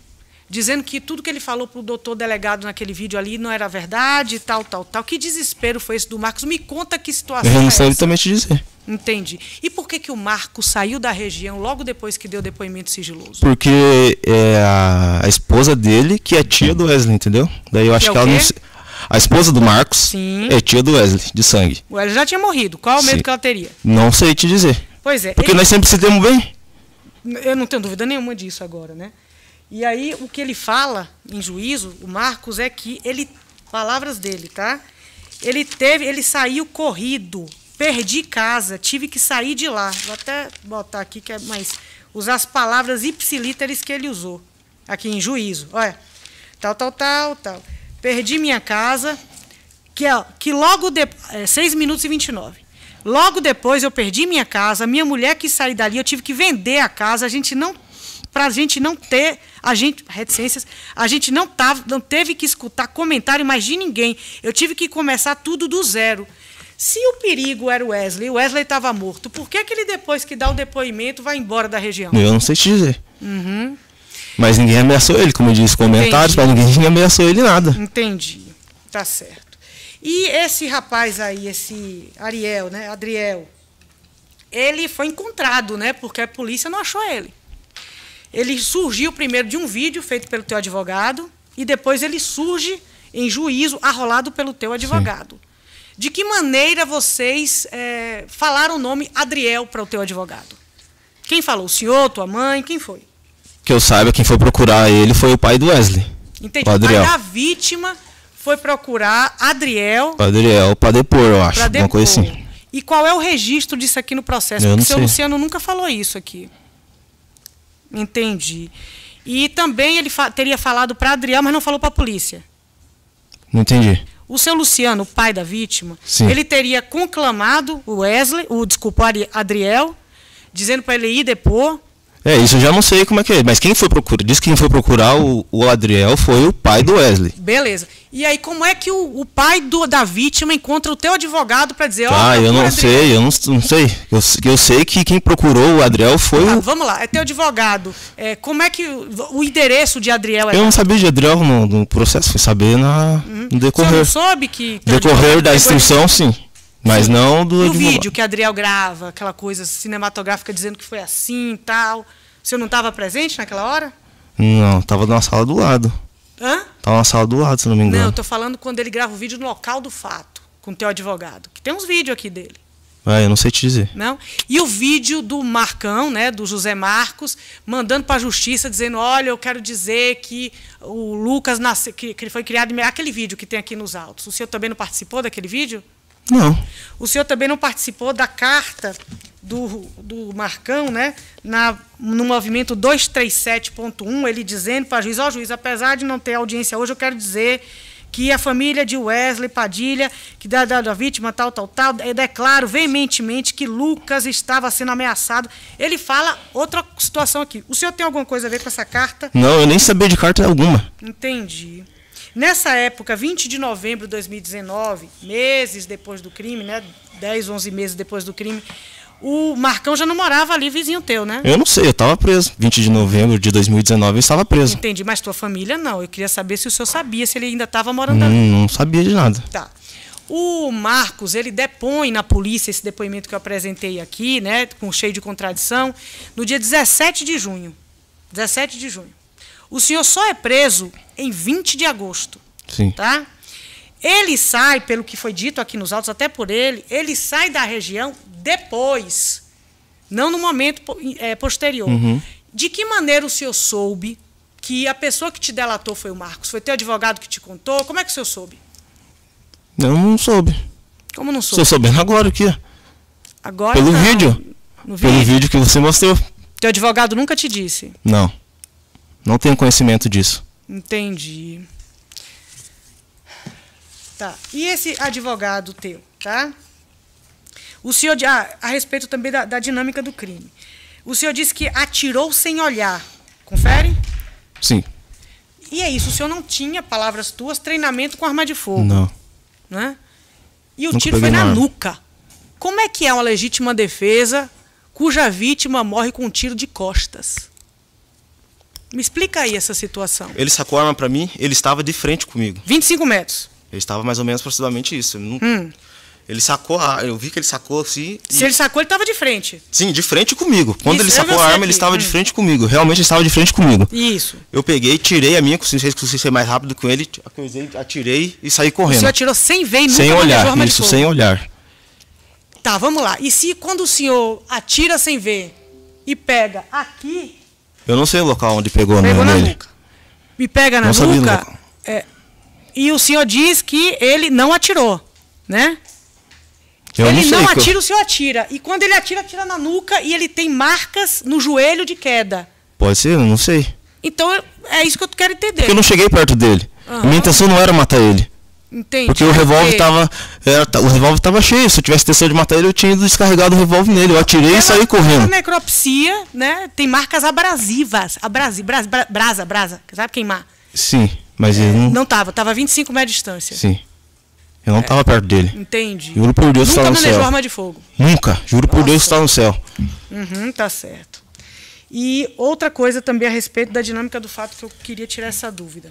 dizendo que tudo que ele falou para o doutor delegado naquele vídeo ali não era verdade, tal. Que desespero foi esse do Marcos? Me conta que situação Eu não é sei essa. também te dizer. Entendi. E por que o Marcos saiu da região logo depois que deu depoimento sigiloso? Porque é a esposa dele que é tia do Wesley, entendeu? Daí eu acho Que é que o ela não quê? se... A esposa do Marcos Sim. é tia do Wesley, de sangue. O Hélio já tinha morrido. Qual é o medo Sim. que ela teria? Não sei te dizer. Pois é. Porque nós sempre se demos bem. Eu não tenho dúvida nenhuma disso agora, né? E aí, o que ele fala em juízo, o Marcos, é que ele, palavras dele, tá? Ele saiu corrido, perdi casa, tive que sair de lá. Vou até botar aqui, que é mais, usar as palavras ipsilíteres que ele usou, aqui em juízo. Olha, tal. Perdi minha casa, que logo depois, 6 minutos e 29. Logo depois eu perdi minha casa, minha mulher quis sair dali, eu tive que vender a casa, para a gente não ter, reticências, a gente não teve que escutar comentário mais de ninguém. Eu tive que começar tudo do zero. Se o perigo era o Wesley estava morto, por que ele depois que dá o depoimento vai embora da região? Eu não sei te dizer. Uhum. Mas ninguém ameaçou ele, como eu disse, comentários, mas ninguém ameaçou ele nada. Entendi. Tá certo. E esse rapaz aí, esse Adriel, ele foi encontrado, né? Porque a polícia não achou ele. Ele surgiu primeiro de um vídeo feito pelo teu advogado e depois ele surge em juízo arrolado pelo teu advogado. Sim. De que maneira vocês falaram o nome Adriel para o teu advogado? Quem falou? O senhor, tua mãe? Quem foi? Que eu saiba, quem foi procurar ele foi o pai do Wesley. Entendi. O pai da vítima foi procurar Adriel. Para depor, eu acho. Uma coisa assim. E qual é o registro disso aqui no processo? Eu Porque não o seu sei. Luciano nunca falou isso aqui. Entendi. E também ele teria falado para Adriel, mas não falou para a polícia. Não entendi. O seu Luciano, o pai da vítima, Sim. ele teria conclamado o Adriel, dizendo para ele ir depor. Isso eu já não sei como é que é. Mas quem foi procurar, disse que quem foi procurar o Adriel foi o pai do Wesley. Beleza. E aí, como é que o pai da vítima encontra o teu advogado para dizer... eu não sei. Eu sei que quem procurou o Adriel foi o... Vamos lá, é teu advogado. Como é que o endereço de Adriel é? Eu não sabia de Adriel no processo, fui saber no decorrer. Você não soube que... Decorrer da instrução, sim. Mas não do E o advogado. vídeo que Adriel grava, aquela coisa cinematográfica dizendo que foi assim e tal. O senhor não estava presente naquela hora? Não, estava na sala do lado. Hã? Estava na sala do lado, se não me engano. Não, eu estou falando quando ele grava o vídeo no local do fato, com o teu advogado. Que tem uns vídeos aqui dele. Eu não sei te dizer. Não? E o vídeo do Marcão, né, do José Marcos, mandando para a justiça, dizendo, olha, eu quero dizer que o Lucas nasceu, que ele foi criado... Aquele vídeo que tem aqui nos autos. O senhor também não participou daquele vídeo? Não. O senhor também não participou da carta do Marcão, né, no movimento 237.1, ele dizendo para o juiz, juiz, apesar de não ter audiência hoje, eu quero dizer que a família de Wesley Padilha, que da vítima tal, declaro veementemente que Lucas estava sendo ameaçado. Ele fala outra situação aqui. O senhor tem alguma coisa a ver com essa carta? Não, eu nem sabia de carta alguma. Entendi. Nessa época, 20 de novembro de 2019, meses depois do crime, né, 10, 11 meses depois do crime, o Marcão já não morava ali, vizinho teu, né? Eu não sei, eu estava preso. 20 de novembro de 2019 eu estava preso. Entendi, mas tua família não. Eu queria saber se o senhor sabia, se ele ainda estava morando ali. Não sabia de nada. Tá. O Marcos, ele depõe na polícia, esse depoimento que eu apresentei aqui, né, cheio de contradição, no dia 17 de junho. 17 de junho. O senhor só é preso em 20 de agosto. Sim. Tá? Ele sai, pelo que foi dito aqui nos autos, até por ele sai da região depois, não no momento posterior. Uhum. De que maneira o senhor soube que a pessoa que te delatou foi o Marcos? Foi teu advogado que te contou? Como é que o senhor soube? Eu não soube. Como não soube? Estou sabendo agora aqui. Agora pelo não. vídeo. No vídeo? Pelo vídeo que você mostrou. Teu advogado nunca te disse? Não. Não tenho conhecimento disso. Entendi. Tá. E esse advogado teu, tá? O senhor, a respeito também da dinâmica do crime. O senhor disse que atirou sem olhar. Confere? Sim. E é isso, o senhor não tinha, palavras tuas, treinamento com arma de fogo. Não. Né? E o Nunca tiro foi peguei na uma arma. nuca. Como é que é uma legítima defesa cuja vítima morre com um tiro de costas? Me explica aí essa situação. Ele sacou a arma pra mim, ele estava de frente comigo. 25 metros. Ele estava mais ou menos aproximadamente isso. Ele sacou eu vi que ele sacou assim. Se ele sacou, ele estava de frente. Sim, de frente comigo. Quando Isso, ele eu sacou vi a você arma, ele aqui. estava de frente comigo. Realmente ele estava de frente comigo. Isso. Eu peguei, tirei a minha, consegui ser mais rápido com ele, atirei e saí O correndo. senhor atirou sem ver e nunca Sem manejou olhar, arma de isso, fogo. sem olhar. Tá, vamos lá. E se quando o senhor atira sem ver e pega aqui, Eu não sei o local onde pegou, pegou na nele. nuca, e pega na Não sabia do nuca, local. e o senhor diz que ele não atirou, né? Eu Ele não não sei. atira, o senhor atira. E quando ele atira, atira na nuca e ele tem marcas no joelho de queda. Pode ser, eu não sei. Então, é isso que eu quero entender. Porque eu não cheguei perto dele. Minha intenção não era matar ele. Entendi. Porque o revólver tava cheio. Se eu tivesse intenção de matar ele, eu tinha ido descarregado o revólver nele. Eu atirei e saí A correndo. necropsia, né, tem marcas abrasivas. Brasa. Sabe queimar? Sim, mas ele não. Não tava 25 metros de distância. Sim. Eu não tava perto dele. Entendi. Juro por Deus que Nunca estava no manejou céu. arma de fogo. Nunca. Juro por Deus que estava no céu. Tá certo. E outra coisa também a respeito da dinâmica do fato que eu queria tirar essa dúvida.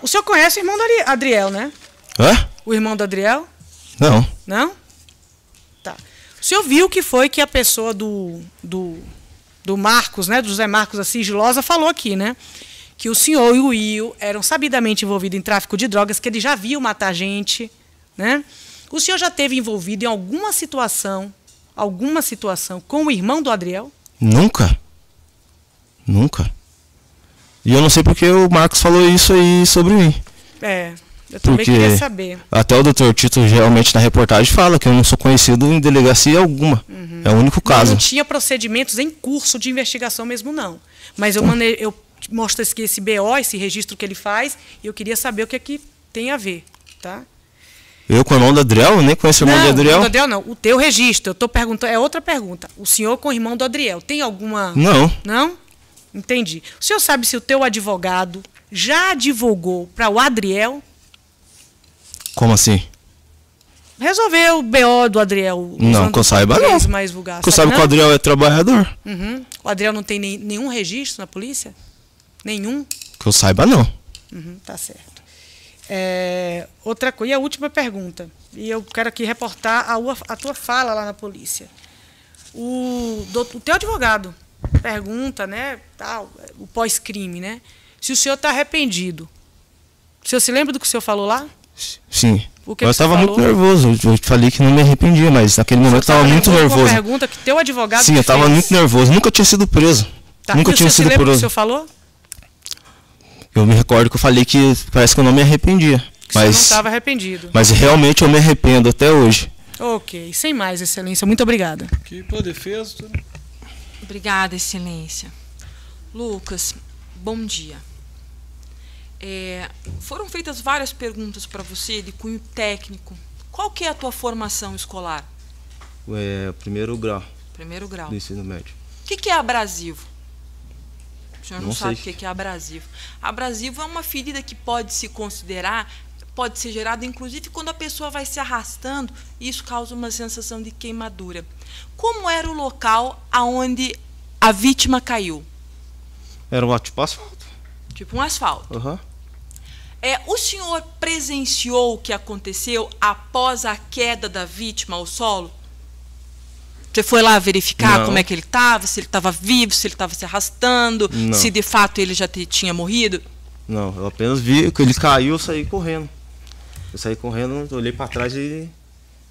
O senhor conhece o irmão do Adriel, né? Hã? O irmão do Adriel? Não. Não? Tá. O senhor viu que foi que a pessoa do Marcos, né, do José Marcos Assis Gilosa, falou aqui, né? Que o senhor e o Will eram sabidamente envolvidos em tráfico de drogas, que ele já viu matar gente, né? O senhor já esteve envolvido em alguma situação com o irmão do Adriel? Nunca. E eu não sei porque o Marcos falou isso aí sobre mim. Eu também Porque queria saber. até o Dr. Tito realmente na reportagem fala que eu não sou conhecido em delegacia alguma. É o único caso. Não tinha procedimentos em curso de investigação mesmo, não. Mas eu mostro esse BO, esse registro que ele faz, e eu queria saber o que é que tem a ver, tá? Eu com o irmão do Adriel? Eu nem conheço o irmão do Adriel. Não, do Adriel não. O teu registro. Eu estou perguntando. É outra pergunta. O senhor com o irmão do Adriel. Tem alguma. Não. Não? Entendi. O senhor sabe se o teu advogado já advogou para o Adriel? Como assim? Resolver o BO do Adriel. Não, que eu saiba não. Mais vulgar. Porque eu saiba que o Adriel é trabalhador. O Adriel não tem nenhum registro na polícia? Nenhum? Que eu saiba não. Tá certo. Outra coisa, e a última pergunta. E eu quero aqui reportar a tua fala lá na polícia. O teu advogado pergunta, né, o pós-crime, né, se o senhor está arrependido. O senhor se lembra do que o senhor falou lá? Sim. O que eu você estava falou? muito nervoso. Eu falei que não me arrependia, mas naquele momento eu estava muito nervoso. Uma pergunta que teu advogado Sim, eu estava fez. muito nervoso. Nunca tinha sido preso. Tá. Nunca E tinha o senhor sido se lembra do que o preso. senhor falou? Eu me recordo que eu falei que parece que eu não me arrependia. Que o senhor não estava arrependido. Mas realmente eu me arrependo até hoje. Ok. Sem mais, excelência. Muito obrigada. Aqui pela defesa. Obrigada, excelência. Lucas, bom dia. Foram feitas várias perguntas para você de cunho técnico. Qual que é a tua formação escolar? Primeiro grau Primeiro grau. do ensino médio. O que é abrasivo? O senhor não Não sabe sei. o que é abrasivo. Abrasivo é uma ferida que pode se considerar, pode ser gerada inclusive quando a pessoa vai se arrastando e isso causa uma sensação de queimadura. Como era o local aonde a vítima caiu? Era um tipo asfalto. Tipo um asfalto. Uhum. O senhor presenciou o que aconteceu após a queda da vítima ao solo? Você foi lá verificar Não. como é que ele estava, se ele estava vivo, se ele estava se arrastando, Não. se de fato ele já tinha morrido? Não, eu apenas vi que ele caiu, eu saí correndo. Eu saí correndo, olhei para trás e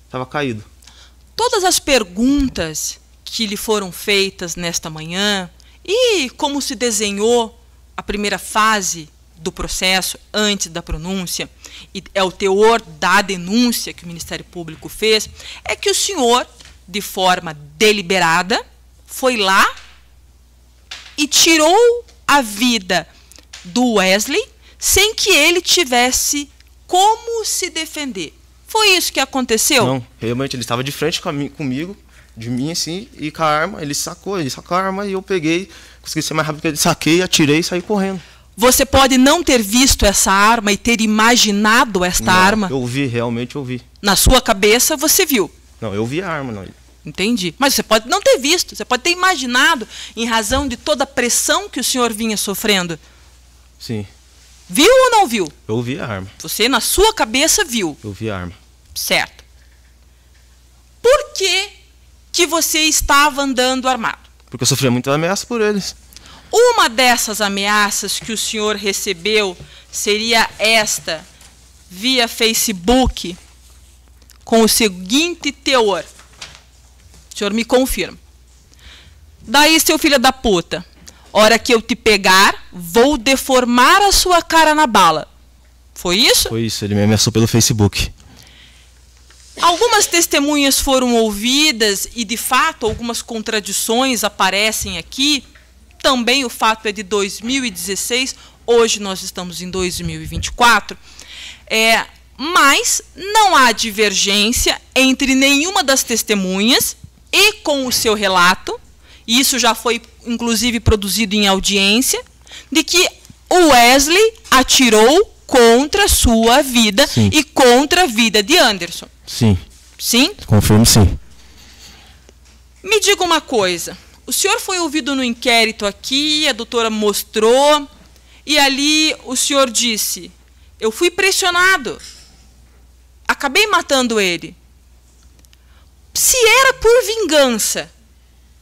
estava caído. Todas as perguntas que lhe foram feitas nesta manhã e como se desenhou a primeira fase do processo antes da pronúncia, e é o teor da denúncia que o Ministério Público fez, é que o senhor, de forma deliberada, foi lá e tirou a vida do Wesley sem que ele tivesse como se defender. Foi isso que aconteceu? Não, realmente ele estava de frente comigo, de mim assim, e com a arma, ele sacou a arma e eu peguei, consegui ser mais rápido que ele, saquei, atirei e saí correndo. Você pode não ter visto essa arma e ter imaginado esta arma? Eu vi, realmente eu vi. Na sua cabeça você viu? Não, eu vi a arma, não. Entendi. Mas você pode não ter visto, você pode ter imaginado em razão de toda a pressão que o senhor vinha sofrendo. Sim. Viu ou não viu? Eu vi a arma. Você, na sua cabeça, viu. Eu vi a arma. Certo. Por que você estava andando armado? Porque eu sofria muita ameaça por eles. Uma dessas ameaças que o senhor recebeu seria esta, via Facebook, com o seguinte teor. O senhor me confirma. Daí, seu filho da puta, hora que eu te pegar, vou deformar a sua cara na bala. Foi isso? Foi isso, ele me ameaçou pelo Facebook. Algumas testemunhas foram ouvidas e, de fato, algumas contradições aparecem aqui. Também o fato é de 2016, hoje nós estamos em 2024. Mas não há divergência entre nenhuma das testemunhas e com o seu relato, e isso já foi, inclusive, produzido em audiência, de que o Wesley atirou contra a sua vida. Sim. E contra a vida de Anderson. Sim. Sim? Confirmo, sim. Me diga uma coisa. O senhor foi ouvido no inquérito aqui, a doutora mostrou, e ali o senhor disse, eu fui pressionado, acabei matando ele. Se era por vingança,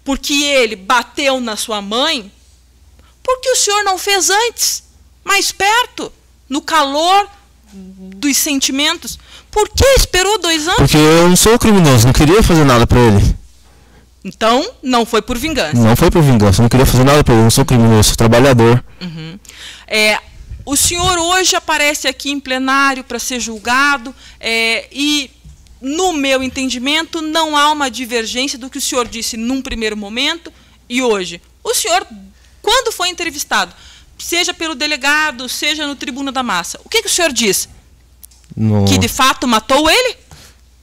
porque ele bateu na sua mãe, por que o senhor não fez antes, mais perto, no calor dos sentimentos? Por que esperou 2 anos? Porque eu não sou criminoso, não queria fazer nada pra ele. Então, não foi por vingança. Não foi por vingança, eu não queria fazer nada pra ele, eu não sou criminoso, sou trabalhador. Uhum. O senhor hoje aparece aqui em plenário para ser julgado e, no meu entendimento, não há uma divergência do que o senhor disse num primeiro momento e hoje. O senhor, quando foi entrevistado, seja pelo delegado, seja no Tribuna da Massa, o que o senhor disse? No... Que de fato matou ele?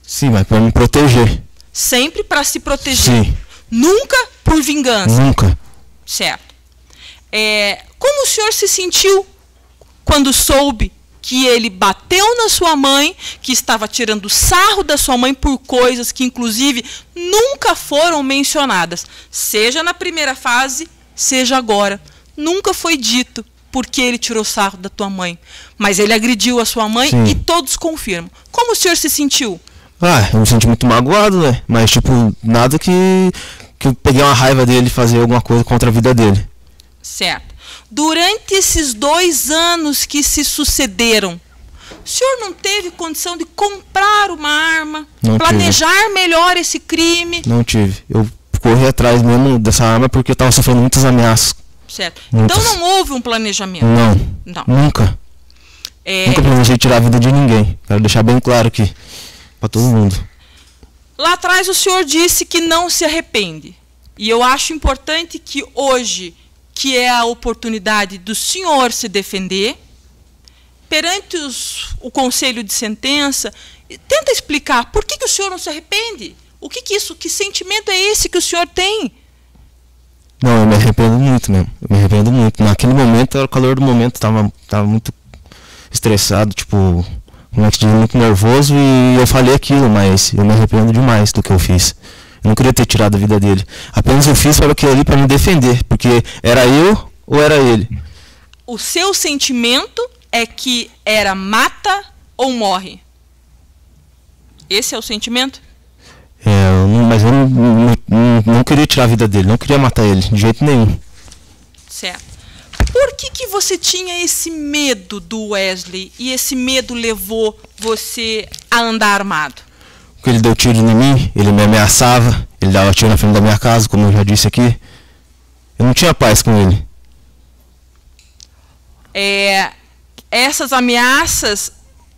Sim, mas para me proteger. Sempre para se proteger. Sim. Nunca por vingança. Nunca. Certo. Como o senhor se sentiu quando soube que ele bateu na sua mãe, que estava tirando sarro da sua mãe por coisas que, inclusive, nunca foram mencionadas? Seja na primeira fase, seja agora. Nunca foi dito porque ele tirou sarro da tua mãe. Mas ele agrediu a sua mãe. Sim. E todos confirmam. Como o senhor se sentiu? Eu me senti muito magoado, né? Mas, tipo, nada que eu peguei uma raiva dele fazer alguma coisa contra a vida dele. Certo. Durante esses 2 anos que se sucederam, o senhor não teve condição de comprar uma arma? Não planejar tive. Melhor esse crime? Não tive. Eu corri atrás mesmo dessa arma porque eu estava sofrendo muitas ameaças. Certo. Muitas. Então não houve um planejamento? Não. Nunca. Nunca planejei tirar a vida de ninguém. Quero deixar bem claro aqui. Para todo mundo. Lá atrás o senhor disse que não se arrepende. E eu acho importante que hoje, que é a oportunidade do senhor se defender, perante o conselho de sentença, tenta explicar por que o senhor não se arrepende. Que sentimento é esse que o senhor tem? Não, eu me arrependo muito mesmo. Eu me arrependo muito. Naquele momento, era o calor do momento, tava muito estressado, tipo... Como é que diz, muito nervoso, e eu falei aquilo, mas eu me arrependo demais do que eu fiz. Eu não queria ter tirado a vida dele. Apenas eu fiz para aquilo ali para me defender, porque era eu ou era ele. O seu sentimento é que era mata ou morre? Esse é o sentimento? Mas eu não queria tirar a vida dele, não queria matar ele, de jeito nenhum. Certo. Por que você tinha esse medo do Wesley e esse medo levou você a andar armado? Porque ele deu tiro em mim, ele me ameaçava, ele dava tiro na frente da minha casa, como eu já disse aqui. Eu não tinha paz com ele. Essas ameaças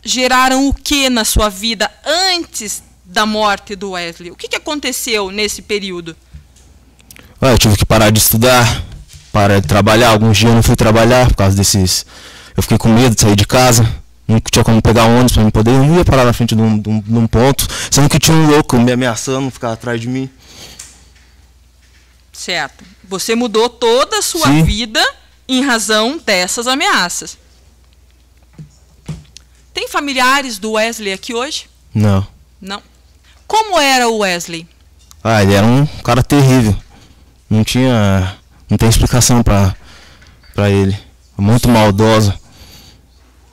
geraram o que na sua vida antes da morte do Wesley? O que aconteceu nesse período? Eu tive que parar de estudar. Para de trabalhar, alguns dias eu não fui trabalhar por causa desses Eu fiquei com medo de sair de casa. Não tinha como pegar ônibus para me poder. Eu não ia parar na frente de um ponto. Sendo que tinha um louco me ameaçando, ficar atrás de mim. Certo. Você mudou toda a sua Sim. vida em razão dessas ameaças. Tem familiares do Wesley aqui hoje? Não. Não. Como era o Wesley? Ah, ele era um cara terrível. Não tem explicação para ele. Muito maldoso.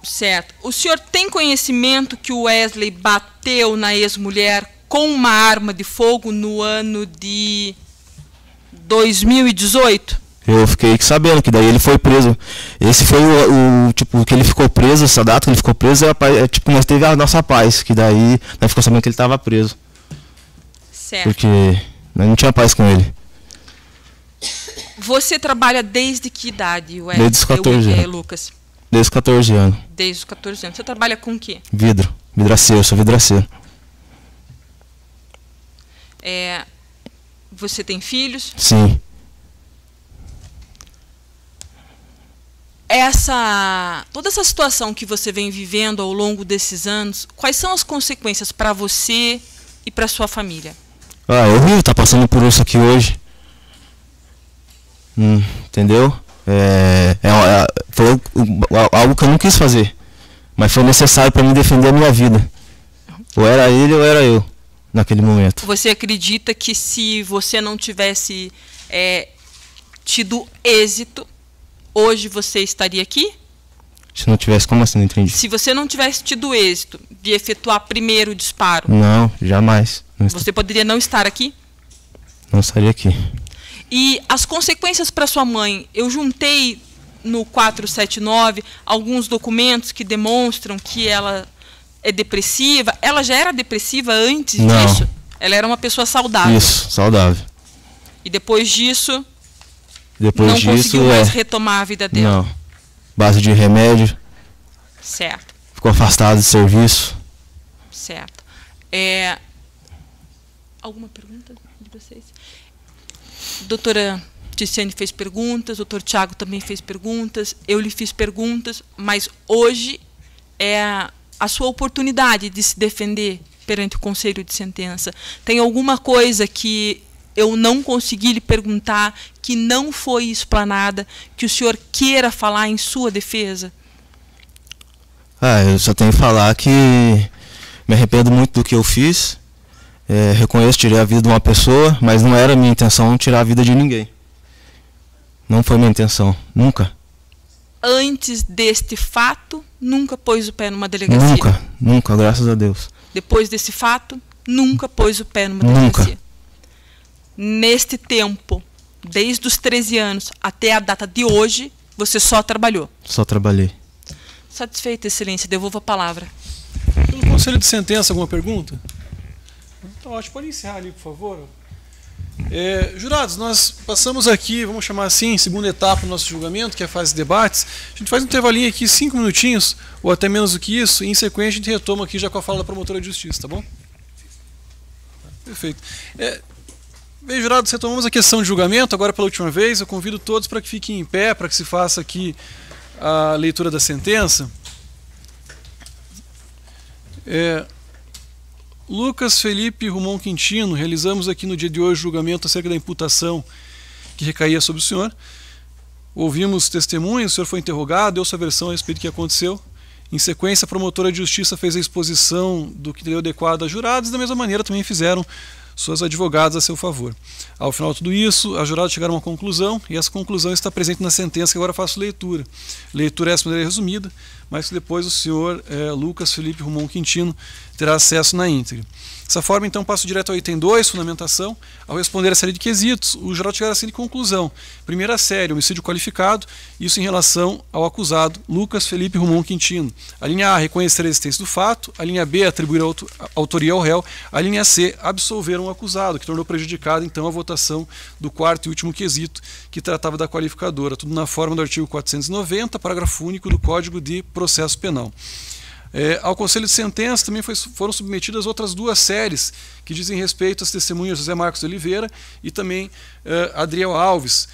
Certo. O senhor tem conhecimento que o Wesley bateu na ex-mulher com uma arma de fogo no ano de 2018? Eu fiquei sabendo que daí ele foi preso. Esse foi o tipo, que ele ficou preso, essa data que ele ficou preso, tipo, nós teve a nossa paz, que daí nós ficou sabendo que ele estava preso. Certo. Porque nós não tinha paz com ele. Você trabalha desde que idade, Wesley? Desde os 14 anos. Lucas? Desde os 14 anos. Desde os 14 anos. Você trabalha com o quê? Vidro. Vidraceiro, eu sou vidraceiro. Você tem filhos? Sim. Toda essa situação que você vem vivendo ao longo desses anos, quais são as consequências para você e para sua família? Ah, é horrível estar passando por isso aqui hoje. Entendeu? Foi algo que eu não quis fazer, mas foi necessário para mim defender a minha vida. Ou era ele ou era eu, naquele momento. Você acredita que se você não tivesse tido êxito, hoje você estaria aqui? Se não tivesse, como assim? Não entendi. Se você não tivesse tido êxito de efetuar primeiro o disparo, não, jamais. Você poderia não estar aqui? Não estaria aqui. E as consequências para sua mãe, eu juntei no 479 alguns documentos que demonstram que ela é depressiva. Ela já era depressiva antes disso? Ela era uma pessoa saudável. Isso, saudável. E depois disso, não conseguiu mais retomar a vida dela? Não. Base de remédio. Certo. Ficou afastado de serviço. Certo. Alguma pergunta de vocês? Doutora Ticiane fez perguntas, doutor Tiago também fez perguntas, eu lhe fiz perguntas, mas hoje é a sua oportunidade de se defender perante o Conselho de Sentença. Tem alguma coisa que eu não consegui lhe perguntar, que não foi explanada, que o senhor queira falar em sua defesa? Eu só tenho que falar que me arrependo muito do que eu fiz. Reconheço, tirei a vida de uma pessoa, mas não era minha intenção tirar a vida de ninguém. Não foi minha intenção, nunca. Antes deste fato, nunca pôs o pé numa delegacia? Nunca, graças a Deus. Depois desse fato, nunca pôs o pé numa delegacia? Neste tempo, desde os 13 anos até a data de hoje, você só trabalhou? Só trabalhei. Satisfeita, Excelência, devolvo a palavra. Pelo Conselho de Sentença, alguma pergunta? Então, acho que pode encerrar ali, por favor. Jurados, nós passamos aqui, vamos chamar assim, segunda etapa do nosso julgamento, que é a fase de debates. A gente faz um intervalinho aqui, 5 minutinhos, ou até menos do que isso, e em sequência a gente retoma aqui já com a fala da promotora de justiça, tá bom? Perfeito. Bem, jurados, retomamos a questão de julgamento, agora pela última vez. Eu convido todos para que fiquem em pé, para que se faça aqui a leitura da sentença. Lucas Felipe Rumon Quintino, realizamos aqui no dia de hoje o julgamento acerca da imputação que recaía sobre o senhor. Ouvimos testemunhas, o senhor foi interrogado, deu sua versão a respeito do que aconteceu. Em sequência, a promotora de justiça fez a exposição do que deu adequado a jurados e da mesma maneira também fizeram suas advogadas a seu favor. Ao final de tudo isso, as juradas chegaram a uma conclusão e essa conclusão está presente na sentença que agora faço leitura. Leitura essa maneira resumida, mas que depois o senhor Lucas Felipe Rumon Quintino terá acesso na íntegra. Dessa forma, então, passo direto ao item 2, fundamentação. Ao responder a série de quesitos, o jurado chegará à seguinte conclusão. Primeira série, homicídio qualificado, isso em relação ao acusado Lucas Felipe Rumon Quintino. A linha A, reconhecer a existência do fato. A linha B, atribuir a autoria ao réu. A linha C, absolver um acusado, que tornou prejudicado, então, a votação do quarto e último quesito, que tratava da qualificadora. Tudo na forma do artigo 490, parágrafo único do Código de Processo Penal. Ao Conselho de Sentença também foram submetidas outras duas séries que dizem respeito às testemunhas José Marcos de Oliveira e também Adriel Alves,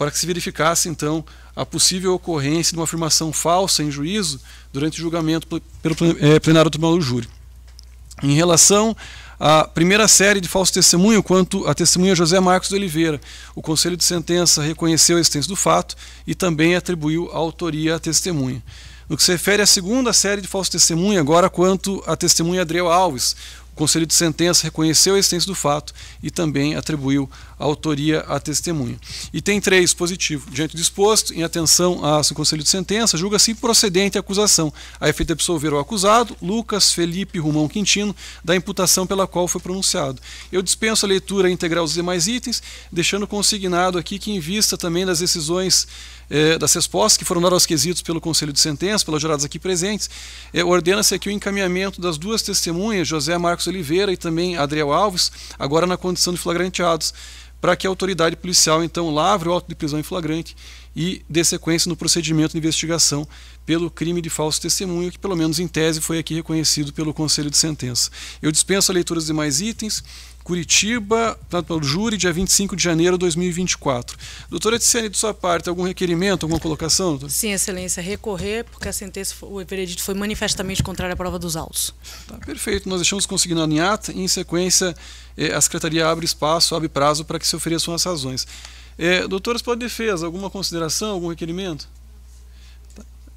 para que se verificasse, então, a possível ocorrência de uma afirmação falsa em juízo durante o julgamento pelo plenário do Tribunal do Júri. Em relação à primeira série de falso testemunho, quanto à testemunha José Marcos de Oliveira, o Conselho de Sentença reconheceu a existência do fato e também atribuiu a autoria à testemunha. No que se refere à segunda série de falso testemunho, agora quanto à testemunha Adriel Alves, o Conselho de Sentença reconheceu a existência do fato e também atribuiu a autoria à testemunha. Item 3, positivo. Diante do exposto, em atenção ao Conselho de Sentença, julga-se procedente a acusação, a efeito de absolver o acusado, Lucas Felipe Romão Quintino, da imputação pela qual foi pronunciado. Eu dispenso a leitura integral dos demais itens, deixando consignado aqui que, em vista também das decisões das respostas que foram dadas aos quesitos pelo Conselho de Sentença, pelos jurados aqui presentes, ordena-se aqui o encaminhamento das duas testemunhas, José Marcos Oliveira e também Adriel Alves, agora na condição de flagranteados, para que a autoridade policial, então, lavre o auto de prisão em flagrante e dê sequência no procedimento de investigação pelo crime de falso testemunho, que, pelo menos em tese, foi aqui reconhecido pelo Conselho de Sentença. Eu dispenso a leitura dos demais itens. Curitiba, tanto pelo júri, dia 25 de janeiro de 2024. Doutora Ticiane, de sua parte, algum requerimento, alguma colocação? Doutora? Sim, Excelência, recorrer, porque a sentença, o veredito foi manifestamente contrário à prova dos autos. Tá, perfeito, nós deixamos consignado em ata e, em sequência, a Secretaria abre espaço, abre prazo para que se ofereçam as razões. Doutores, pela defesa, alguma consideração, algum requerimento?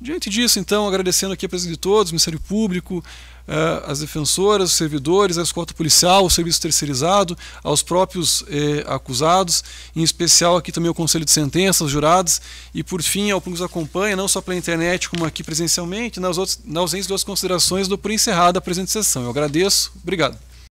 Diante disso, então, agradecendo aqui a presença de todos, o Ministério Público, as defensoras, os servidores, a escolta policial, o serviço terceirizado, aos próprios acusados, em especial aqui também o Conselho de Sentença, os jurados, e por fim ao público que nos acompanha, não só pela internet como aqui presencialmente, na ausência de outras considerações, dou por encerrada a presente sessão. Eu agradeço, obrigado.